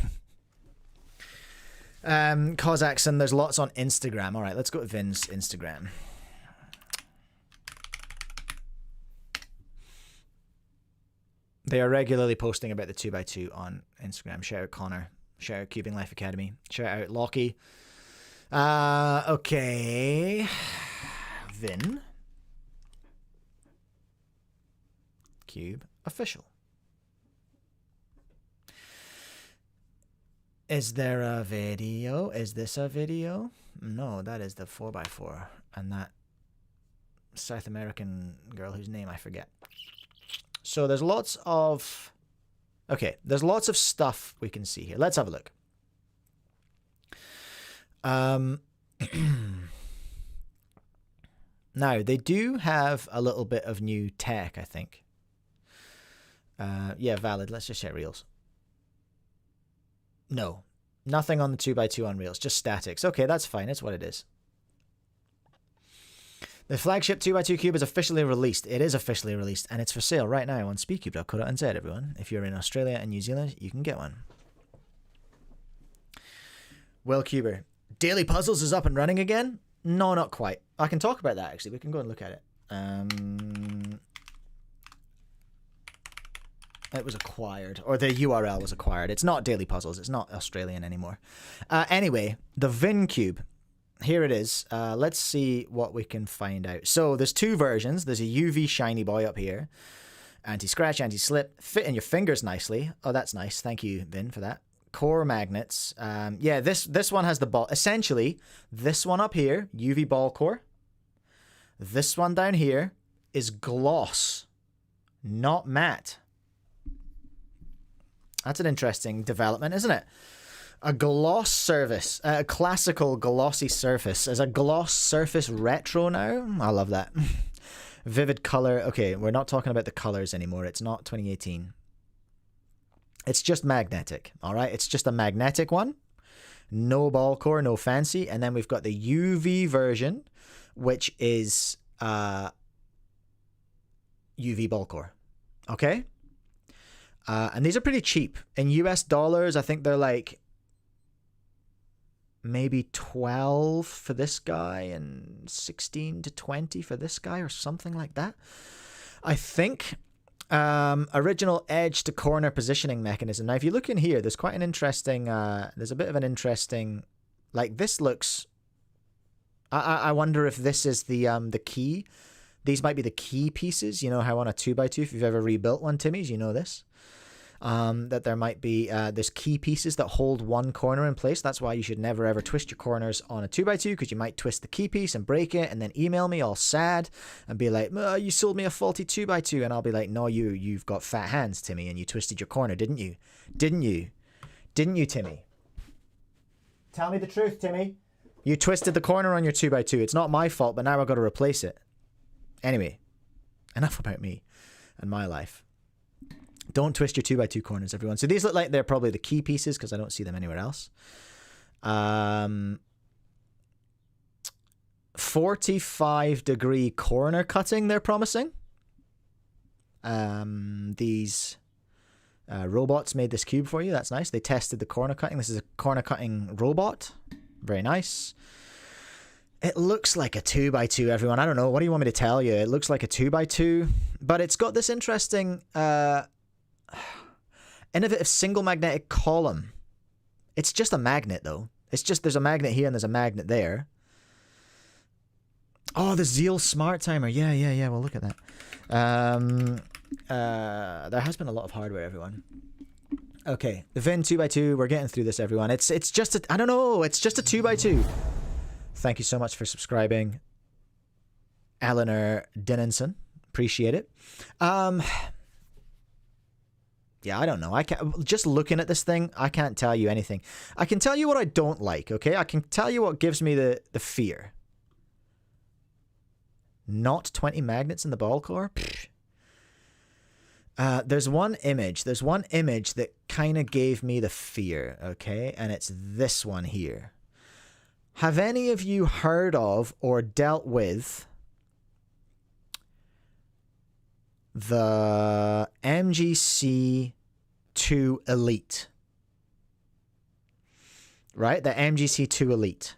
Kazakhstan, there's lots on Instagram. All right, let's go to Vin's Instagram. They are regularly posting about the 2x2 on Instagram. Shout out Connor. Shout out Cubing Life Academy. Shout out Lockie. Okay. Vin. Cube official. Is there a video? Is this a video? No, that is the 4x4. And that South American girl whose name I forget. So there's lots of... Okay, there's lots of stuff we can see here. Let's have a look. Now, they do have a little bit of new tech, I think. Yeah, valid. Let's just check Reels. No, nothing on the 2x2 on Reels, just statics. Okay, that's fine. It's what it is. The flagship 2x2 cube is officially released. It is officially released, and it's for sale right now on speedcube.co.nz, everyone. If you're in Australia and New Zealand, you can get one. Well, Cuber, Daily Puzzles is up and running again? No, not quite. I can talk about that, actually. We can go and look at it. It was acquired, or the URL was acquired. It's not Daily Puzzles. It's not Australian anymore. Anyway, the Vin Cube. Here it is. Let's see what we can find out. So there's two versions. There's a UV shiny boy up here. Anti-scratch, anti-slip. Fit in your fingers nicely. Oh, that's nice. Thank you, Vin, for that. Core magnets. Yeah, this one has the ball. Essentially, this one up here, UV ball core. This one down here is gloss, not matte. That's an interesting development, isn't it? A gloss surface, a classical glossy surface. Is a gloss surface retro now? I love that. Vivid color. Okay, we're not talking about the colors anymore. It's not 2018. It's just magnetic, all right? It's just a magnetic one. No ball core, no fancy. And then we've got the UV version, which is UV ball core, okay? And these are pretty cheap. In US dollars, I think they're like maybe 12 for this guy and 16 to 20 for this guy or something like that. I think original edge to corner positioning mechanism. Now, if you look in here, there's quite an interesting, there's a bit of an interesting, like this looks, I wonder if this is the key. These might be the key pieces. You know how on a 2x2, if you've ever rebuilt one, Timmy's, you know this. That there might be there's key pieces that hold one corner in place. That's why you should never ever twist your corners on a 2x2, because you might twist the key piece and break it and then email me all sad and be like, you sold me a faulty 2x2, and I'll be like, no, you've got fat hands, Timmy, and you twisted your corner, didn't you? Didn't you, Timmy? Tell me the truth, Timmy. You twisted the corner on your 2x2. It's not my fault, but now I've got to replace it. Anyway, enough about me and my life. Don't twist your 2x2 corners, everyone. So these look like they're probably the key pieces because I don't see them anywhere else. 45-degree corner cutting they're promising. These robots made this cube for you. That's nice. They tested the corner cutting. This is a corner cutting robot. Very nice. It looks like a 2x2, everyone. I don't know. What do you want me to tell you? It looks like a 2x2, but it's got this interesting innovative single magnetic column. It's just a magnet, though. It's just there's a magnet here and there's a magnet there. Oh, the Zeal Smart Timer. Yeah. Well, look at that. There has been a lot of hardware, everyone. Okay, the Vin 2x2. We're getting through this, everyone. It's just a, I don't know. It's just a 2x2. Thank you so much for subscribing, Eleanor Dinninson. Appreciate it. Yeah, I don't know. I can't, just looking at this thing, I can't tell you anything. I can tell you what I don't like, okay? I can tell you what gives me the fear. Not 20 magnets in the ball core? There's one image. There's one image that kind of gave me the fear, okay? And it's this one here. Have any of you heard of or dealt with the MGC 2 Elite? Right? The MGC 2 Elite.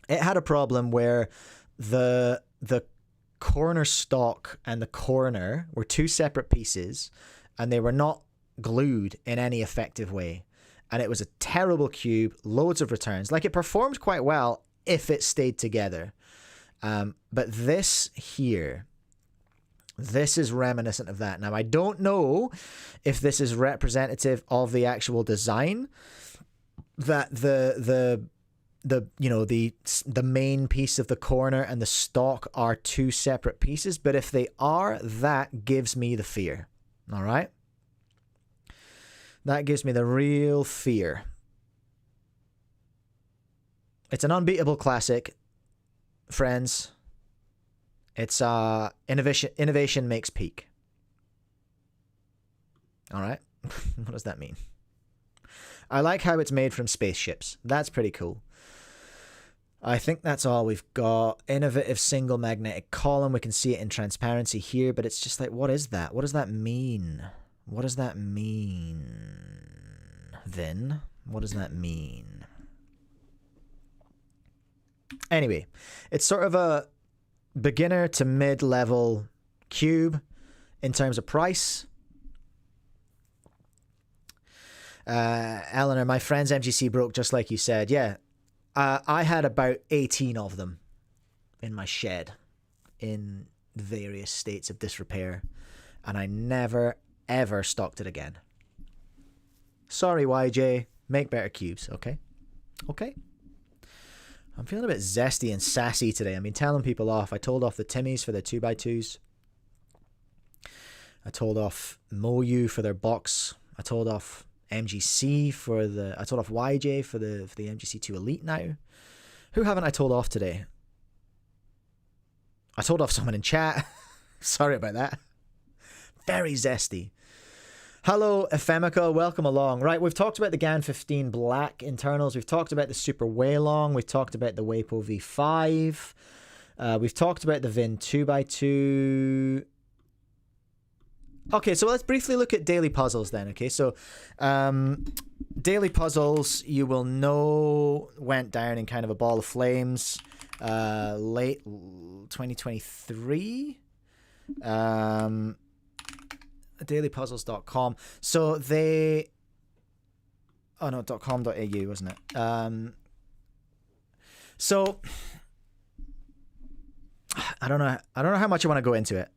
It had a problem where the corner stock and the corner were two separate pieces, and they were not glued in any effective way. And it was a terrible cube, loads of returns. Like, it performed quite well if it stayed together. But this here, this is reminiscent of that. Now, I don't know if this is representative of the actual design, that the main piece of the corner and the stock are two separate pieces, but if they are, that gives me the fear. All right? That gives me the real fear. It's an unbeatable classic, friends. It's innovation makes peak. All right? What does that mean? I like how it's made from spaceships. That's pretty cool. I think that's all we've got. Innovative single magnetic column. We can see it in transparency here, but it's just like, what is that? What does that mean? What does that mean, Vin? What does that mean? Anyway, it's sort of a beginner to mid-level cube in terms of price. Eleanor, my friend's MGC broke just like you said. Yeah. I had about 18 of them in my shed in various states of disrepair, and I never, ever stocked it again. Sorry, YJ. Make better cubes, okay? Okay. I'm feeling a bit zesty and sassy today. I've been telling people off. I told off the Timmys for their 2x2s. I told off Moyu for their box. I told off MGC for the... I told off YJ for the MGC2 Elite now. Who haven't I told off today? I told off someone in chat. Sorry about that. Very zesty. Hello, Ephemica. Welcome along. Right, we've talked about the GAN 15 Black internals. We've talked about the Super Weilong. We've talked about the Weipo V5. We've talked about the Vin 2x2. Okay, so let's briefly look at daily puzzles then, okay? So, daily puzzles, you will know, went down in kind of a ball of flames late 2023. Dailypuzzles.com. So they... Oh, no, .com.au, wasn't it? So, I don't know how much I want to go into it.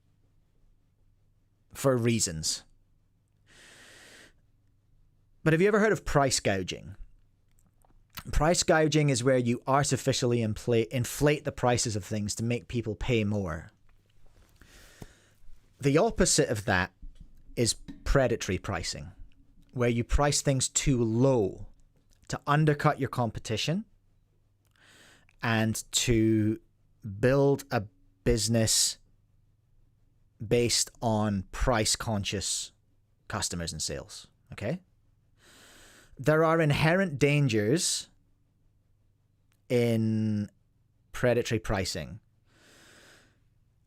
For reasons. But have you ever heard of price gouging? Price gouging is where you artificially inflate the prices of things to make people pay more. The opposite of that is predatory pricing, where you price things too low to undercut your competition and to build a business based on price-conscious customers and sales, okay? There are inherent dangers in predatory pricing.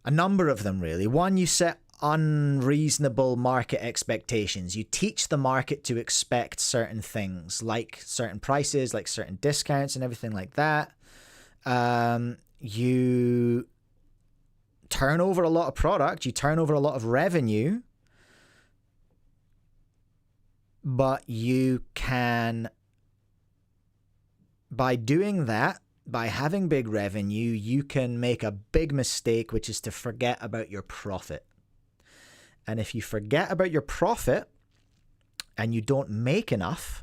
A number of them, really. One, you set unreasonable market expectations. You teach the market to expect certain things, like certain prices, like certain discounts and everything like that. You turn over a lot of product, you turn over a lot of revenue, but you can, by doing that, by having big revenue, you can make a big mistake, which is to forget about your profit. And if you forget about your profit and you don't make enough,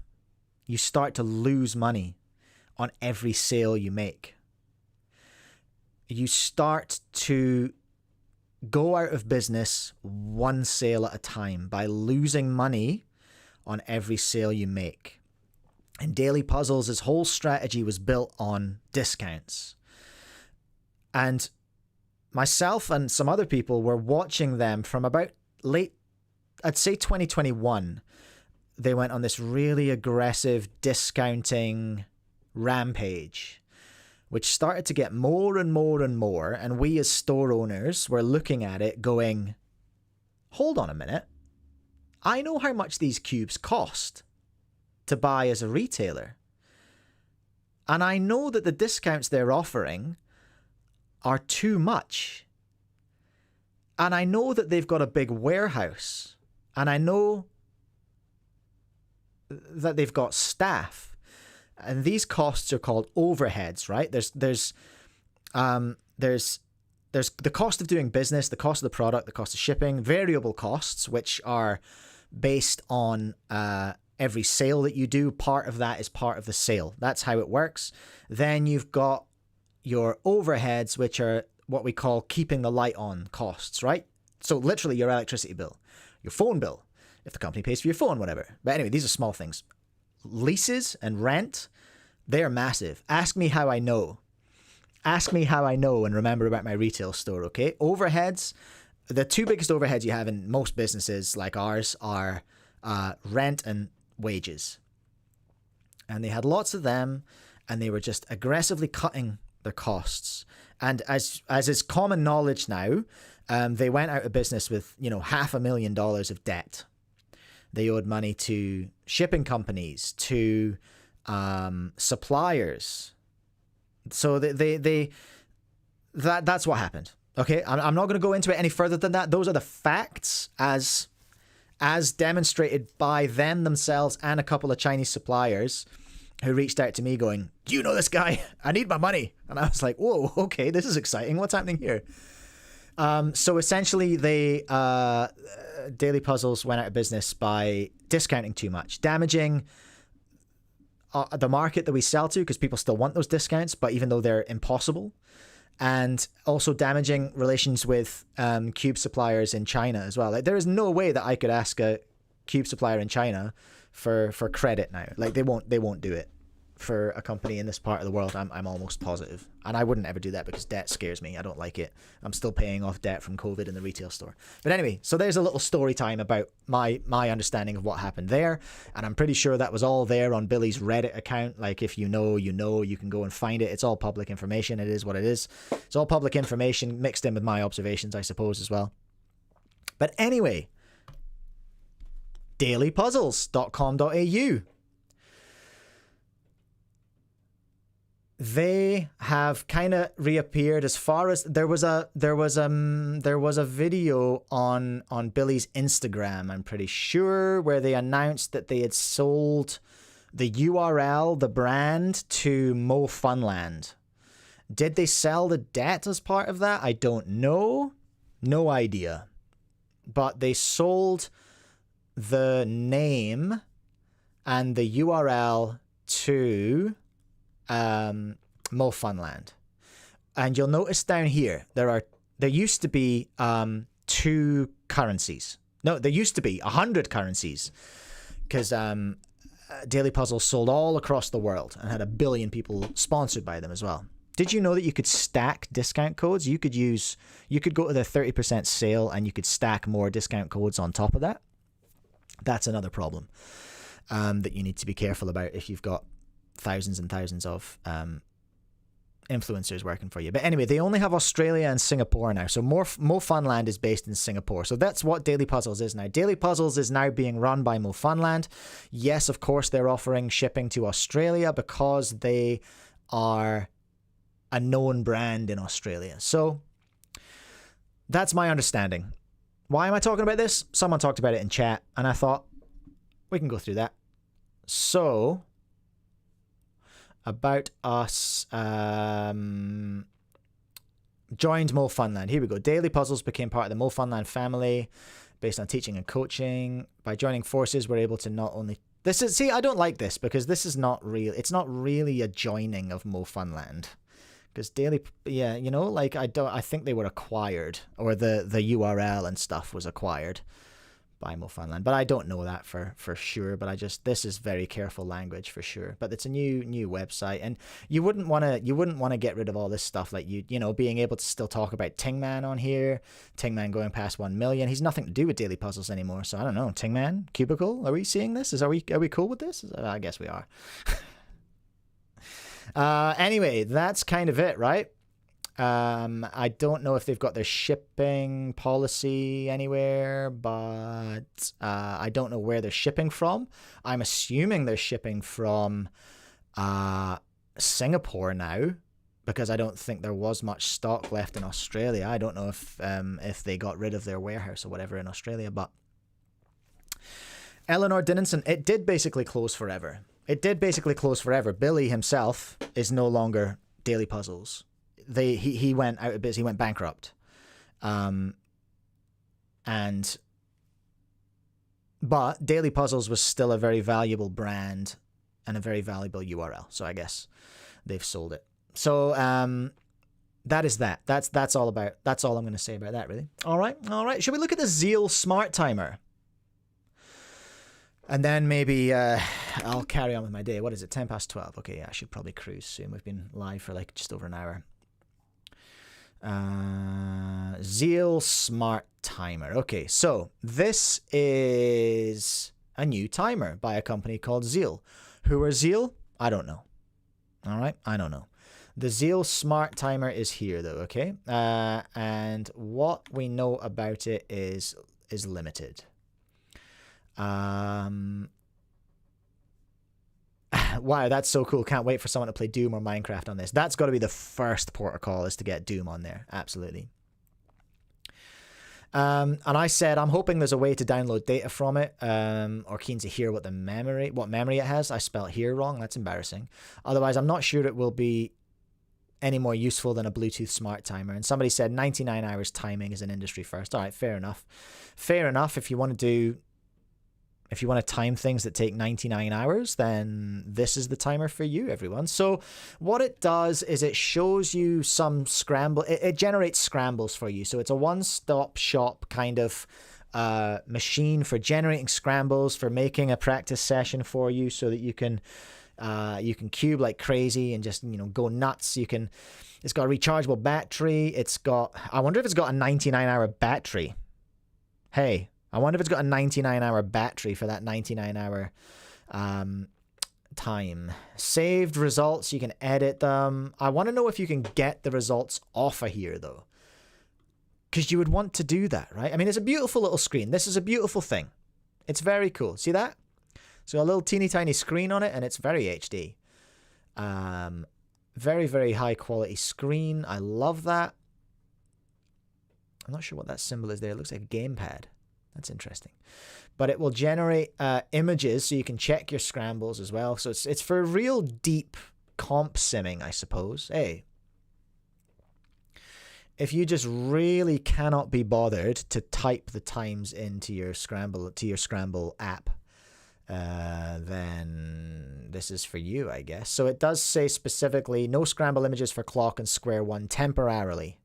you start to lose money on every sale you make. You start to go out of business one sale at a time by losing money on every sale you make. And Daily Puzzles' whole strategy was built on discounts. And myself and some other people were watching them from about late, I'd say 2021. They went on this really aggressive discounting rampage, which started to get more and more and more. And we as store owners were looking at it going, hold on a minute. I know how much these cubes cost to buy as a retailer. And I know that the discounts they're offering are too much. And I know that they've got a big warehouse. And I know that they've got staff. And these costs are called overheads, right? There's the cost of doing business, the cost of the product, the cost of shipping, variable costs, which are based on every sale that you do. Part of that is part of the sale. That's how it works. Then you've got your overheads, which are what we call keeping the light on costs, right? So literally your electricity bill, your phone bill, if the company pays for your phone, whatever. But anyway, these are small things. Leases and rent, they are massive. Ask me how I know. Ask me how I know and remember about my retail store, okay? Overheads, the two biggest overheads you have in most businesses like ours are rent and wages. And they had lots of them, and they were just aggressively cutting their costs. And as is common knowledge now, they went out of business with, $500,000 of debt. They owed money to shipping companies, to suppliers. So that's what happened. Okay, I'm not going to go into it any further than that. Those are the facts as demonstrated by them themselves and a couple of Chinese suppliers who reached out to me going, do you know this guy? I need my money. And I was like, whoa, okay, this is exciting. What's happening here? So essentially, Daily Puzzles went out of business by discounting too much, damaging the market that we sell to, because people still want those discounts, but even though they're impossible, and also damaging relations with cube suppliers in China as well. Like, there is no way that I could ask a cube supplier in China for credit now. Like, they won't do it for a company in this part of the world. I'm almost positive. And I wouldn't ever do that because debt scares me. I don't like it. I'm still paying off debt from COVID in the retail store. But anyway, so there's a little story time about my understanding of what happened there. And I'm pretty sure that was all there on Billy's Reddit account. Like, if you know, you can go and find it. It's all public information. It is what it is. It's all public information mixed in with my observations, I suppose, as well. But anyway, dailypuzzles.com.au. They have kind of reappeared as far as there was a video on Billy's Instagram, I'm pretty sure, where they announced that they had sold the URL, the brand, to Mo Funland. Did they sell the debt as part of that? I don't know. No idea. But they sold the name and the URL to Mo Funland. And you'll notice down here there used to be 2 currencies. No, there used to be 100 currencies, because Daily Puzzles sold all across the world and had 1 billion people sponsored by them as well. Did you know that you could stack discount codes? You could go to the 30% sale and you could stack more discount codes on top of that. That's another problem that you need to be careful about if you've got thousands and thousands of influencers working for you. But anyway, they only have Australia and Singapore now. So Mo Funland is based in Singapore. So that's what Daily Puzzles is now. Daily Puzzles is now being run by Mo Funland. Yes, of course, they're offering shipping to Australia because they are a known brand in Australia. So that's my understanding. Why am I talking about this? Someone talked about it in chat, and I thought we can go through that. So, about us joined Mo Funland. Here we go. Daily Puzzles became part of the Mo Funland family based on teaching and coaching. By joining forces, we're able to not only... I don't like this because this is not real. It's not really a joining of Mo Funland, Because daily, yeah, you know, like I think they were acquired, or the URL and stuff was acquired by Mofanland, but I don't know that for sure. But this is very careful language for sure. But it's a new website, and you wouldn't want to get rid of all this stuff, like you know, being able to still talk about Tingman on here, Tingman going past 1 million. He's nothing to do with daily puzzles anymore, so I don't know. Tingman, Cubicle, are we seeing this? Are we cool with this? I guess we are. Anyway, that's kind of it, right? I don't know if they've got their shipping policy anywhere, but I don't know where they're shipping from. I'm assuming they're shipping from Singapore now, because I don't think there was much stock left in Australia. I don't know if they got rid of their warehouse or whatever in Australia, but Eleanor Dinninson, it did basically close forever. Billy himself is no longer Daily Puzzles. He went out of business. He went bankrupt. But Daily Puzzles was still a very valuable brand and a very valuable URL. So I guess they've sold it. So that is that. That's all I'm going to say about that, really. All right. Should we look at the Zeal Smart Timer? And then maybe I'll carry on with my day. What is it? 10 past 12. Okay, yeah, I should probably cruise soon. We've been live for like just over an hour. Zeal Smart Timer. Okay, so this is a new timer by a company called Zeal. Who are Zeal? I don't know. All right, I don't know. The Zeal Smart Timer is here though, okay? And what we know about it is limited. Wow, that's so cool. Can't wait for someone to play Doom or Minecraft on this. That's got to be the first port of call, is to get Doom on there. Absolutely. And I said I'm hoping there's a way to download data from it, or keen to hear what memory it has. I spelled here wrong. That's embarrassing. Otherwise, I'm not sure it will be any more useful than a Bluetooth smart timer. And somebody said 99 hours timing is an industry first. All right, fair enough. If you want to time things that take 99 hours, then this is the timer for you, everyone. So what it does is it shows you some scramble. It generates scrambles for you. So it's a one-stop shop kind of machine for generating scrambles, for making a practice session for you, so that you can cube like crazy and just, you know, go nuts. It's got a rechargeable battery. I wonder if it's got a 99-hour battery. Hey, I wonder if it's got a 99-hour battery for that 99-hour time. Saved results, you can edit them. I want to know if you can get the results off of here, though. Because you would want to do that, right? I mean, it's a beautiful little screen. This is a beautiful thing. It's very cool. See that? So a little teeny tiny screen on it, and it's very HD. Very, very high quality screen. I love that. I'm not sure what that symbol is there. It looks like a gamepad. That's interesting. But it will generate images, so you can check your scrambles as well. So it's for real deep comp simming, I suppose. Hey, if you just really cannot be bothered to type the times into your scramble app, then this is for you, I guess. So it does say specifically no scramble images for clock and square one temporarily.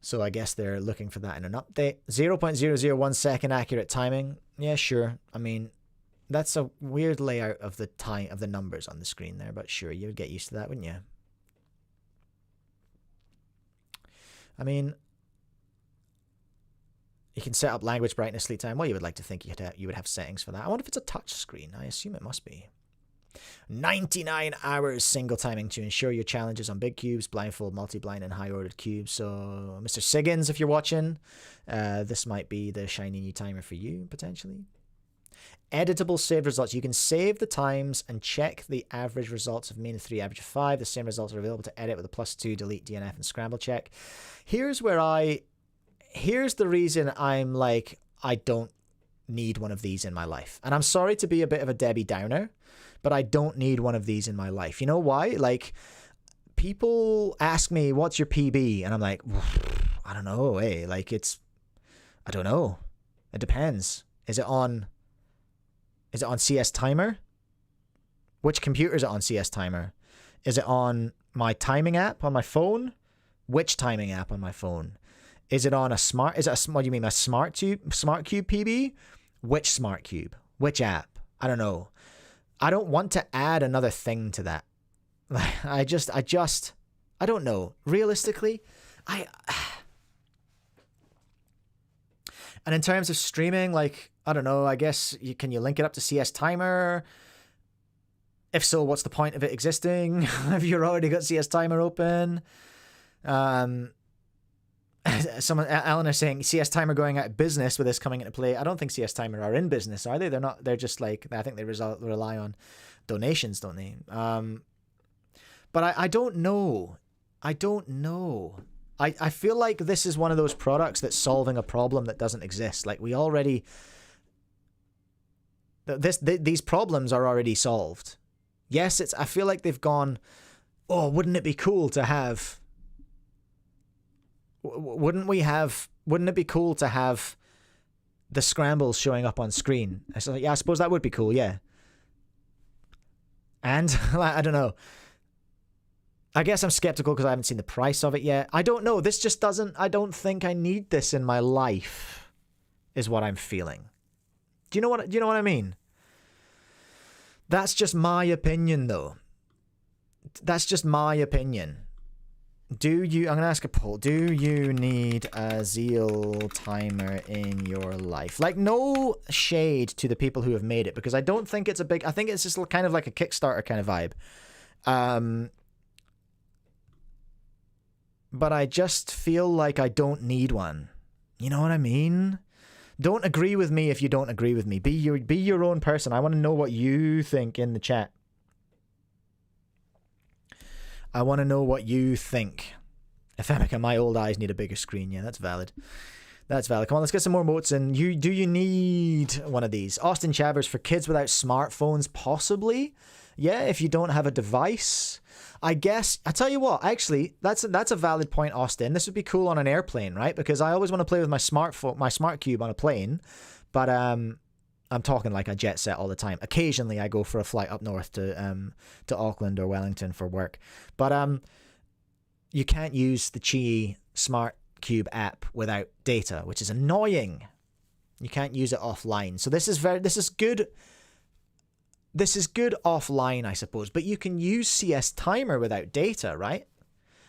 So I guess they're looking for that in an update. 0.001 second accurate timing. Yeah, sure. I mean, that's a weird layout of the numbers on the screen there, but sure, you would get used to that, wouldn't you? I mean, you can set up language brightness, sleep time. Well, you would like to think you would have settings for that. I wonder if it's a touch screen. I assume it must be. 99 hours single timing to ensure your challenges on big cubes, blindfold, multi-blind, and high-ordered cubes. So, Mr. Siggins, if you're watching, this might be the shiny new timer for you, potentially. Editable saved results. You can save the times and check the average results of mean of 3, average of 5. The same results are available to edit with a +2, delete, DNF, and scramble check. Here's the reason I'm like, I don't need one of these in my life. And I'm sorry to be a bit of a Debbie Downer, but I don't need one of these in my life. You know why? Like, people ask me, what's your PB? And I'm like, I don't know. Hey, like, I don't know. It depends. Is it on CS Timer? Which computer is it on CS Timer? Is it on my timing app on my phone. Which timing app on my phone? Is it on a smart? Is it a, what do you mean, a smart cube PB? Which smart cube? Which app? I don't know. I don't want to add another thing to that. I don't know. Realistically, and in terms of streaming, like, I don't know, I guess can you link it up to CS Timer? If so, what's the point of it existing? Have you already got CS Timer open? Alan is saying CS Timer going out of business with this coming into play. I don't think CS Timer are in business, are they? They're not. They're just like, I think they rely on donations, don't they? But I don't know. I don't know. I feel like this is one of those products that's solving a problem that doesn't exist. Like, we already... These problems are already solved. Yes, I feel like they've gone, oh, wouldn't it be cool to have... Wouldn't it be cool to have the scrambles showing up on screen? I was like, yeah, I suppose that would be cool, yeah. And, I don't know. I guess I'm skeptical because I haven't seen the price of it yet. I don't know. This just doesn't... I don't think I need this in my life, is what I'm feeling. Do you know what I mean? That's just my opinion, though. That's just my opinion. I'm going to ask a poll. Do you need a Zeal Timer in your life? Like, no shade to the people who have made it, because I don't think it's a big... I think it's just kind of like a Kickstarter kind of vibe. But I just feel like I don't need one. You know what I mean? Don't agree with me if you don't agree with me. Be your own person. I want to know what you think in the chat. I want to know what you think. Ephemeca, my old eyes need a bigger screen. Yeah, that's valid. That's valid. Come on, let's get some more motes in. Do you need one of these? Austin Chavers, for kids without smartphones, possibly. Yeah, if you don't have a device. I guess, I tell you what, actually, that's a valid point, Austin. This would be cool on an airplane, right? Because I always want to play with my smartphone, my smart cube on a plane, but I'm talking like a jet set all the time. Occasionally, I go for a flight up north to Auckland or Wellington for work, but you can't use the Qi Smart Cube app without data, which is annoying. You can't use it offline, so this is good. This is good offline, I suppose, but you can use CS Timer without data, right?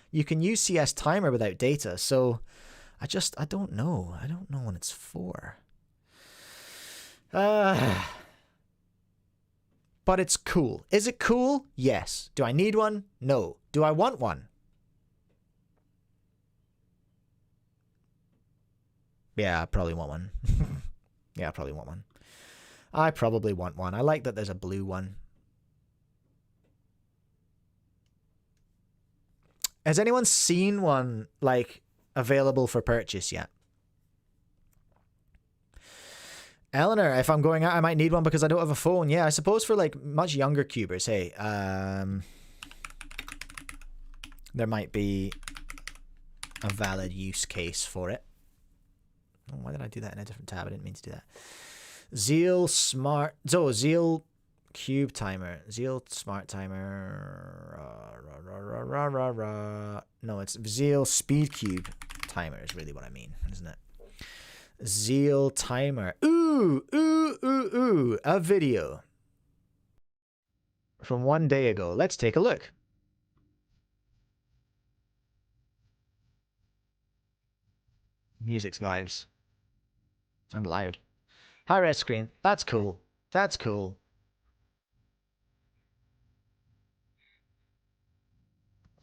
You can use CS Timer without data, so I don't know. I don't know what it's for. But it's cool. Is it cool? Yes. Do I need one? No. Do I want one? Yeah, I probably want one. Yeah, I probably want one. I probably want one. I like that there's a blue one. Has anyone seen one, like, available for purchase yet? Eleanor, if I'm going out, I might need one because I don't have a phone. Yeah, I suppose for, like, much younger cubers, hey, there might be a valid use case for it. Oh, why did I do that in a different tab? I didn't mean to do that. Zeal Cube Timer. Zeal Smart Timer. No, it's Zeal Speed Cube Timer is really what I mean, isn't it? Zeal Timer. Ooh. A video from 1 day ago. Let's take a look. Music's vibes. Sound loud. High res screen. That's cool. That's cool.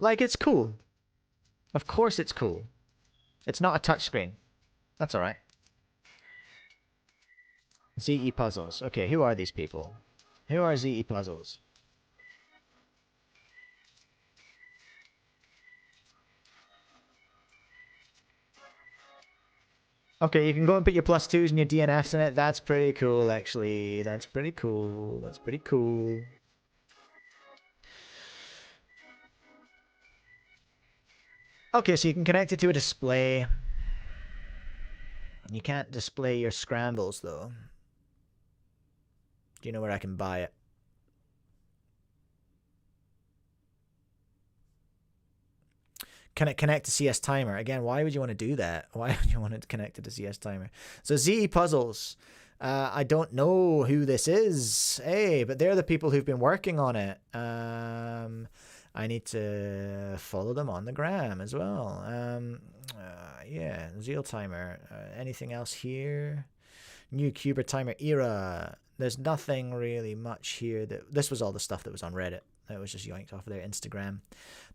Like, it's cool. Of course it's cool. It's not a touchscreen. That's alright. ZE Puzzles. Okay, who are these people? Who are ZE Puzzles? Okay, you can go and put your +2s and your DNFs in it. That's pretty cool, actually. That's pretty cool. That's pretty cool. Okay, so you can connect it to a display. You can't display your scrambles, though. Do you know where I can buy it? Can it connect to CS Timer? Again, why would you want to do that? Why would you want to connect it to CS Timer? So ZE Puzzles. I don't know who this is. Hey, but they're the people who've been working on it. I need to follow them on the gram as well. Yeah, Zeal Timer. Anything else here? New Cuber Timer era. There's nothing really much here. This was all the stuff that was on Reddit. That was just yoinked off of their Instagram.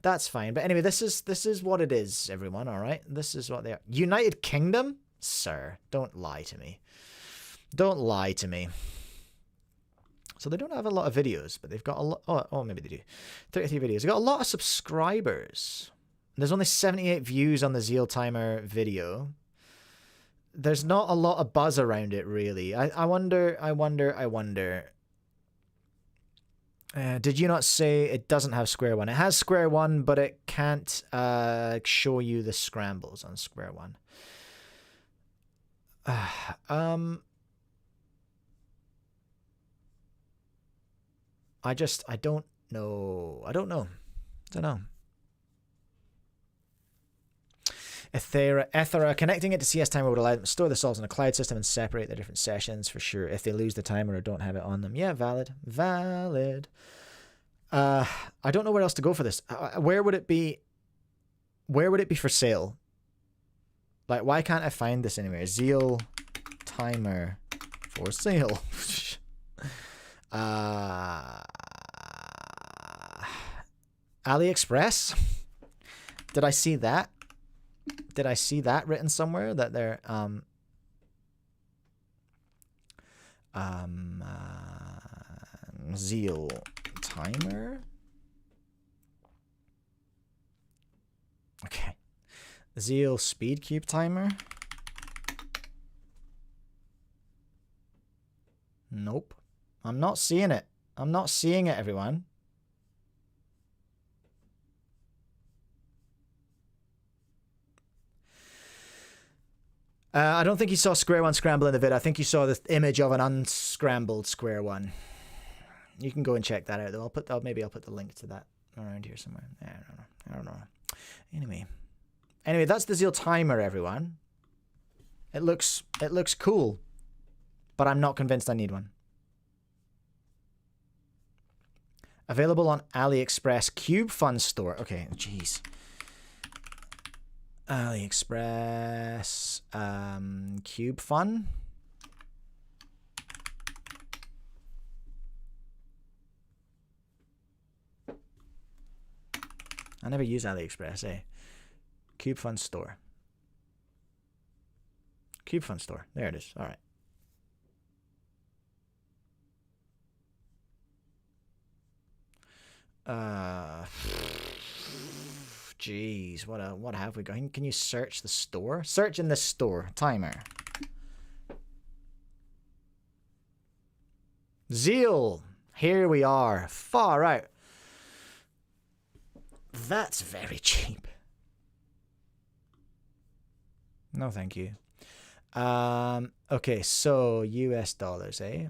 That's fine. But anyway, this is what it is, everyone. All right, this is what they are. United Kingdom, sir. Don't lie to me. Don't lie to me. So they don't have a lot of videos, but they've got a lot. Oh, maybe they do. 33 videos. They've got a lot of subscribers. There's only 78 views on the Zeal Timer video. There's not a lot of buzz around it, really. I wonder. Did you not say it doesn't have square one? It has square one, but it can't show you the scrambles on square one. I don't know. I don't know. Ethera, connecting it to CS Timer would allow them to store the solves in a cloud system and separate the different sessions for sure if they lose the timer or don't have it on them. Yeah, valid. I don't know where else to go for this. Where would it be? Where would it be for sale? Like, why can't I find this anywhere? Zeal Timer for sale. AliExpress? Did I see that? Did I see that written somewhere that they're Zeal Timer? Okay. Zeal Speedcube Timer? Nope. I'm not seeing it. I'm not seeing it, everyone. I don't think you saw square one scramble in the vid. I think you saw the image of an unscrambled square one. You can go and check that out, though. Maybe I'll put the link to that around here somewhere. I don't know. Anyway, that's the Zeal Timer, everyone. It looks cool, but I'm not convinced I need one. Available on AliExpress Cube Fun Store. Okay, jeez. AliExpress Cube Fun. I never use AliExpress, eh? Cube Fun Store. Cube Fun Store. There it is. All right. Jeez, what have we got? Can you search the store? Search in the store. Timer. Zeal. Here we are. Far out. That's very cheap. No, thank you. Okay, so US dollars, eh?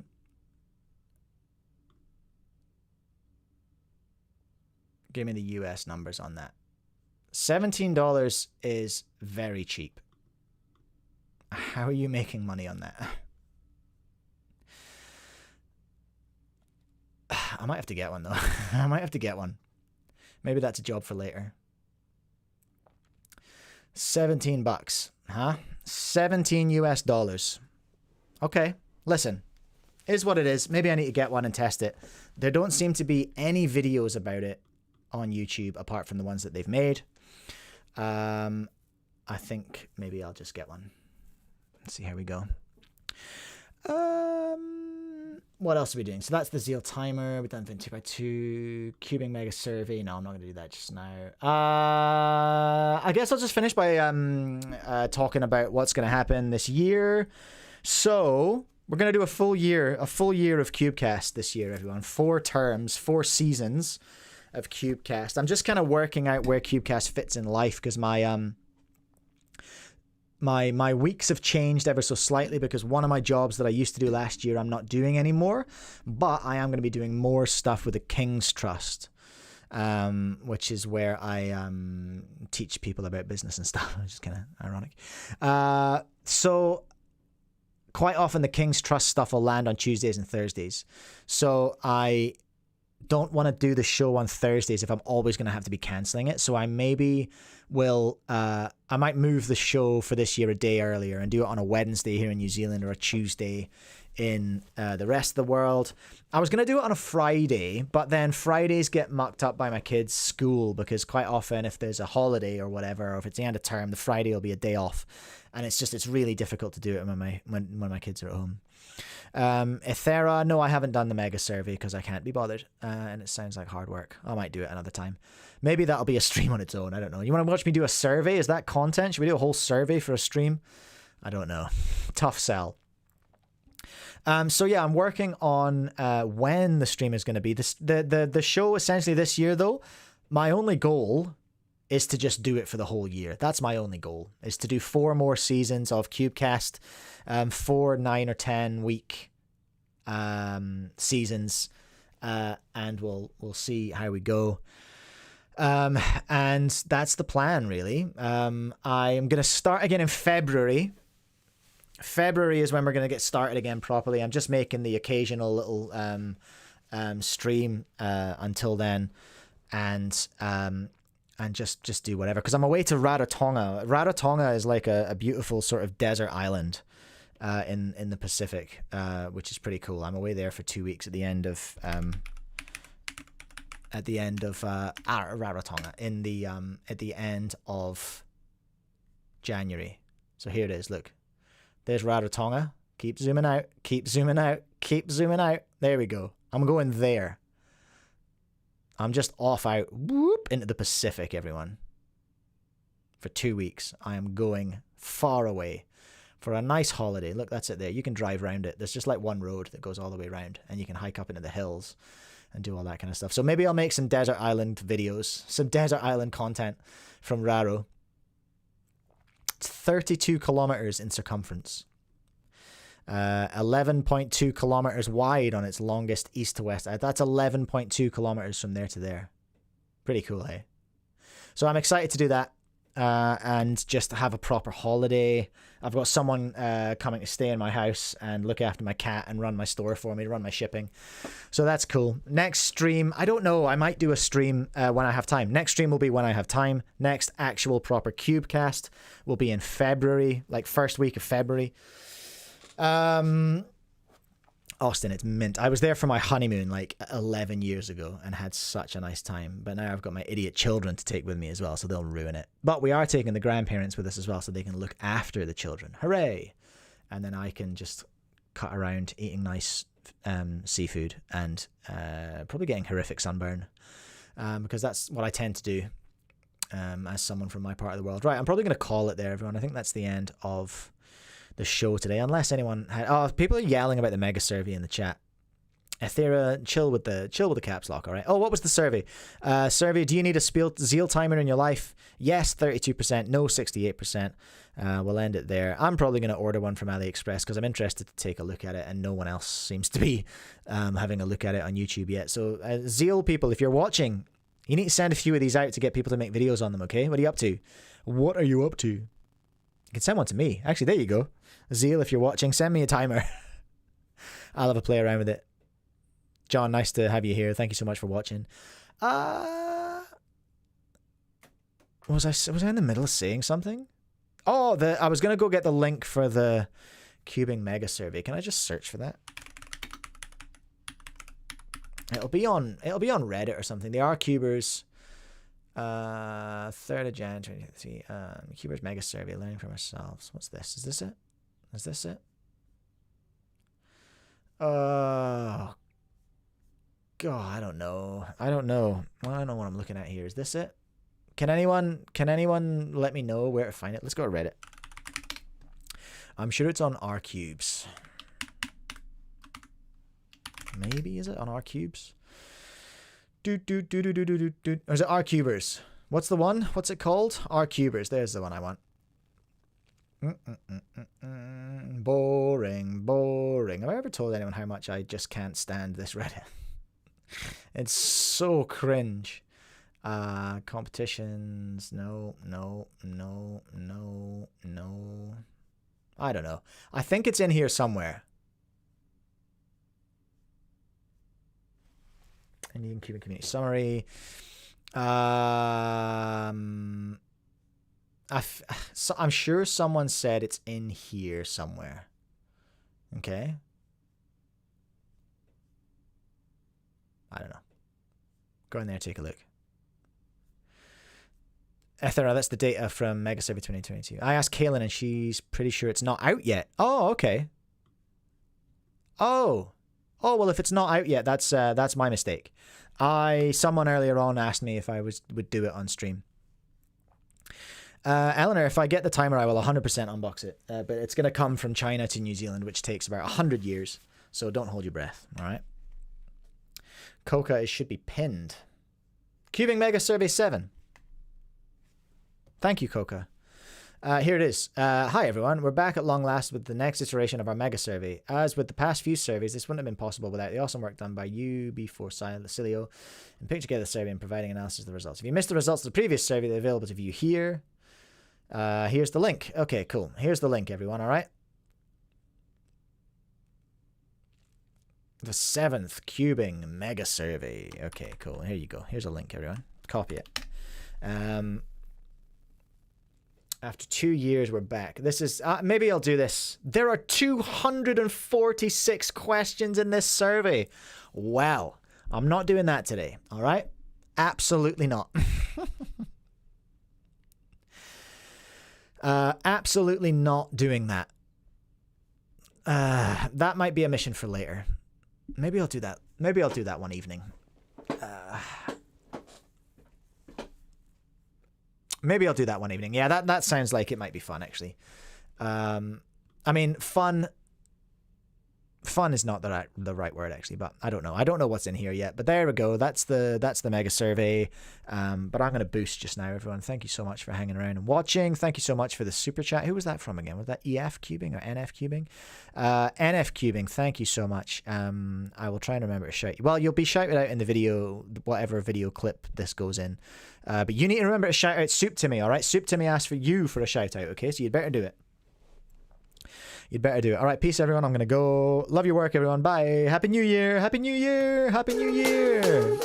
Give me the US numbers on that. $17 is very cheap. How are you making money on that? I might have to get one, though. I might have to get one. Maybe that's a job for later. 17 bucks, huh? 17 US dollars. Okay, listen. Is what it is. Maybe I need to get one and test it. There don't seem to be any videos about it on YouTube apart from the ones that they've made. I think maybe I'll just get one. Let's see how we go. What else are we doing? So that's the Zeal Timer. We've done 2x2. Cubing Mega Survey. No, I'm not going to do that just now. I guess I'll just finish by talking about what's going to happen this year. So we're going to do a full year of CubeCast this year, everyone. 4 terms, 4 seasons of CubeCast. I'm just kind of working out where CubeCast fits in life because my weeks have changed ever so slightly because one of my jobs that I used to do last year I'm not doing anymore, but I am going to be doing more stuff with the King's Trust. which is where I teach people about business and stuff, which is kind of ironic. So quite often the King's Trust stuff will land on Tuesdays and Thursdays. So I don't want to do the show on Thursdays if I'm always going to have to be cancelling it. So I maybe will, I might move the show for this year a day earlier and do it on a Wednesday here in New Zealand or a Tuesday in the rest of the world. I was going to do it on a Friday, but then Fridays get mucked up by my kids' school, because quite often if there's a holiday or whatever, or if it's the end of term, the Friday will be a day off. And it's really difficult to do it when my kids are at home. Ethera, no, I haven't done the mega survey because I can't be bothered, and it sounds like hard work. I might do it another time. Maybe that'll be a stream on its own. I don't know. You want to watch me do a survey? Is that content? Should we do a whole survey for a stream? I don't know. Tough sell. So yeah, I'm working on when the stream is going to be. The show essentially this year, though, my only goal is to just do it for the whole year. That's my only goal, is to do 4 more seasons of CubeCast, 4 9 or 10 week seasons, and we'll see how we go. And that's the plan, really. I am going to start again in February. February is when we're going to get started again properly. I'm just making the occasional little stream until then, and just do whatever, because I'm away to Rarotonga. Rarotonga is like a beautiful sort of desert island in the Pacific, which is pretty cool. I'm away there for 2 weeks at the end of Rarotonga at the end of January. So here it is. Look, there's Rarotonga. Keep zooming out. Keep zooming out. Keep zooming out. There we go. I'm going there. I'm just off out into the Pacific, everyone. For 2 weeks. I am going far away for a nice holiday. Look, that's it there. You can drive around it. There's just like one road that goes all the way around, and you can hike up into the hills and do all that kind of stuff. So maybe I'll make some desert island videos, some desert island content from Raro. It's 32 kilometers in circumference. 11.2 kilometers wide on its longest east to west. That's 11.2 kilometers from there to there. Pretty cool, hey? So I'm excited to do that and just have a proper holiday. I've got someone coming to stay in my house and look after my cat and run my store for me, run my shipping. So that's cool. Next stream, I don't know. I might do a stream when I have time. Next stream will be when I have time. Next actual proper CubeCast will be in February, like first week of February. Austin, it's mint. I was there for my honeymoon like 11 years ago and had such a nice time. But now I've got my idiot children to take with me as well, so they'll ruin it. But we are taking the grandparents with us as well, so they can look after the children. Hooray! And then I can just cut around eating nice seafood and probably getting horrific sunburn, because that's what I tend to do as someone from my part of the world. Right, I'm probably going to call it there, everyone. I think that's the end of the show today, unless anyone had... Oh, people are yelling about the mega survey in the chat. Ethera, chill with the caps lock, all right? Oh, what was the survey? Survey, do you need a Zeal Timer in your life? Yes, 32%. No, 68%. We'll end it there. I'm probably going to order one from AliExpress because I'm interested to take a look at it, and no one else seems to be having a look at it on YouTube yet. So, Zeal people, if you're watching, you need to send a few of these out to get people to make videos on them, okay? What are you up to? What are you up to? You can send one to me. Actually, there you go. Zeal, if you're watching, send me a timer. I'll have a play around with it. John, nice to have you here. Thank you so much for watching. Was I in the middle of saying something? Oh, I was going to go get the link for the cubing mega survey. Can I just search for that? It'll be on Reddit or something. The R-Cubers 3rd of Jan 2023. Cubers mega survey, learning from ourselves. What's this? Is this it? Is this it? Oh God, I don't know. I don't know what I'm looking at here. Is this it? Can anyone let me know where to find it? Let's go to Reddit. I'm sure it's on R-Cubes. Maybe, is it on R-Cubes? Or is it R-Cubers? What's the one? What's it called? R-Cubers. There's the one I want. Boring. Have I ever told anyone how much I just can't stand this Reddit? It's so cringe. Competitions. No, no, no, no, no. I don't know. I think it's in here somewhere. Indian Cuban community summary. I'm sure someone said it's in here somewhere. Okay. I don't know. Go in there and take a look. Ethera, that's the data from Mega Survey 2022. I asked Kaylin and she's pretty sure it's not out yet. Oh, okay. Oh. Oh, well, if it's not out yet, that's my mistake. Someone earlier on asked me if I would do it on stream. Eleanor, if I get the timer, I will 100% unbox it. But it's going to come from China to New Zealand, which takes about 100 years. So don't hold your breath, all right? Coca should be pinned. Cubing Mega Survey 7. Thank you, Coca. Here it is. Hi, everyone. We're back at long last with the next iteration of our Mega Survey. As with the past few surveys, this wouldn't have been possible without the awesome work done by you, B4Silio, in putting together the survey and providing analysis of the results. If you missed the results of the previous survey, they're available to view here. Here's the link. Okay, cool. Here's the link, everyone, all right? The 7th Cubing Mega Survey. Okay, cool. Here you go. Here's a link, everyone. Copy it. After 2 years, we're back. This is... maybe I'll do this. There are 246 questions in this survey. Well, I'm not doing that today, all right? Absolutely not. Absolutely not doing that. That might be a mission for later. Maybe I'll do that. Maybe I'll do that one evening. Maybe I'll do that one evening. Yeah, that sounds like it might be fun, actually. I mean, fun is not the right word, actually, but I don't know. I don't know what's in here yet, but there we go. That's the Mega Survey. But I'm going to boost just now, everyone. Thank you so much for hanging around and watching. Thank you so much for the super chat. Who was that from again? Was that EF Cubing or NF Cubing? NF Cubing, thank you so much. I will try and remember to shout you. Well, you'll be shouted out in the video, whatever video clip this goes in. But you need to remember to shout out SoupTimmy, all right? SoupTimmy asked for you for a shout out, okay? So you'd better do it. You'd better do it. All right, peace, everyone. I'm going to go. Love your work, everyone. Bye. Happy New Year. Happy New Year. Happy New Year.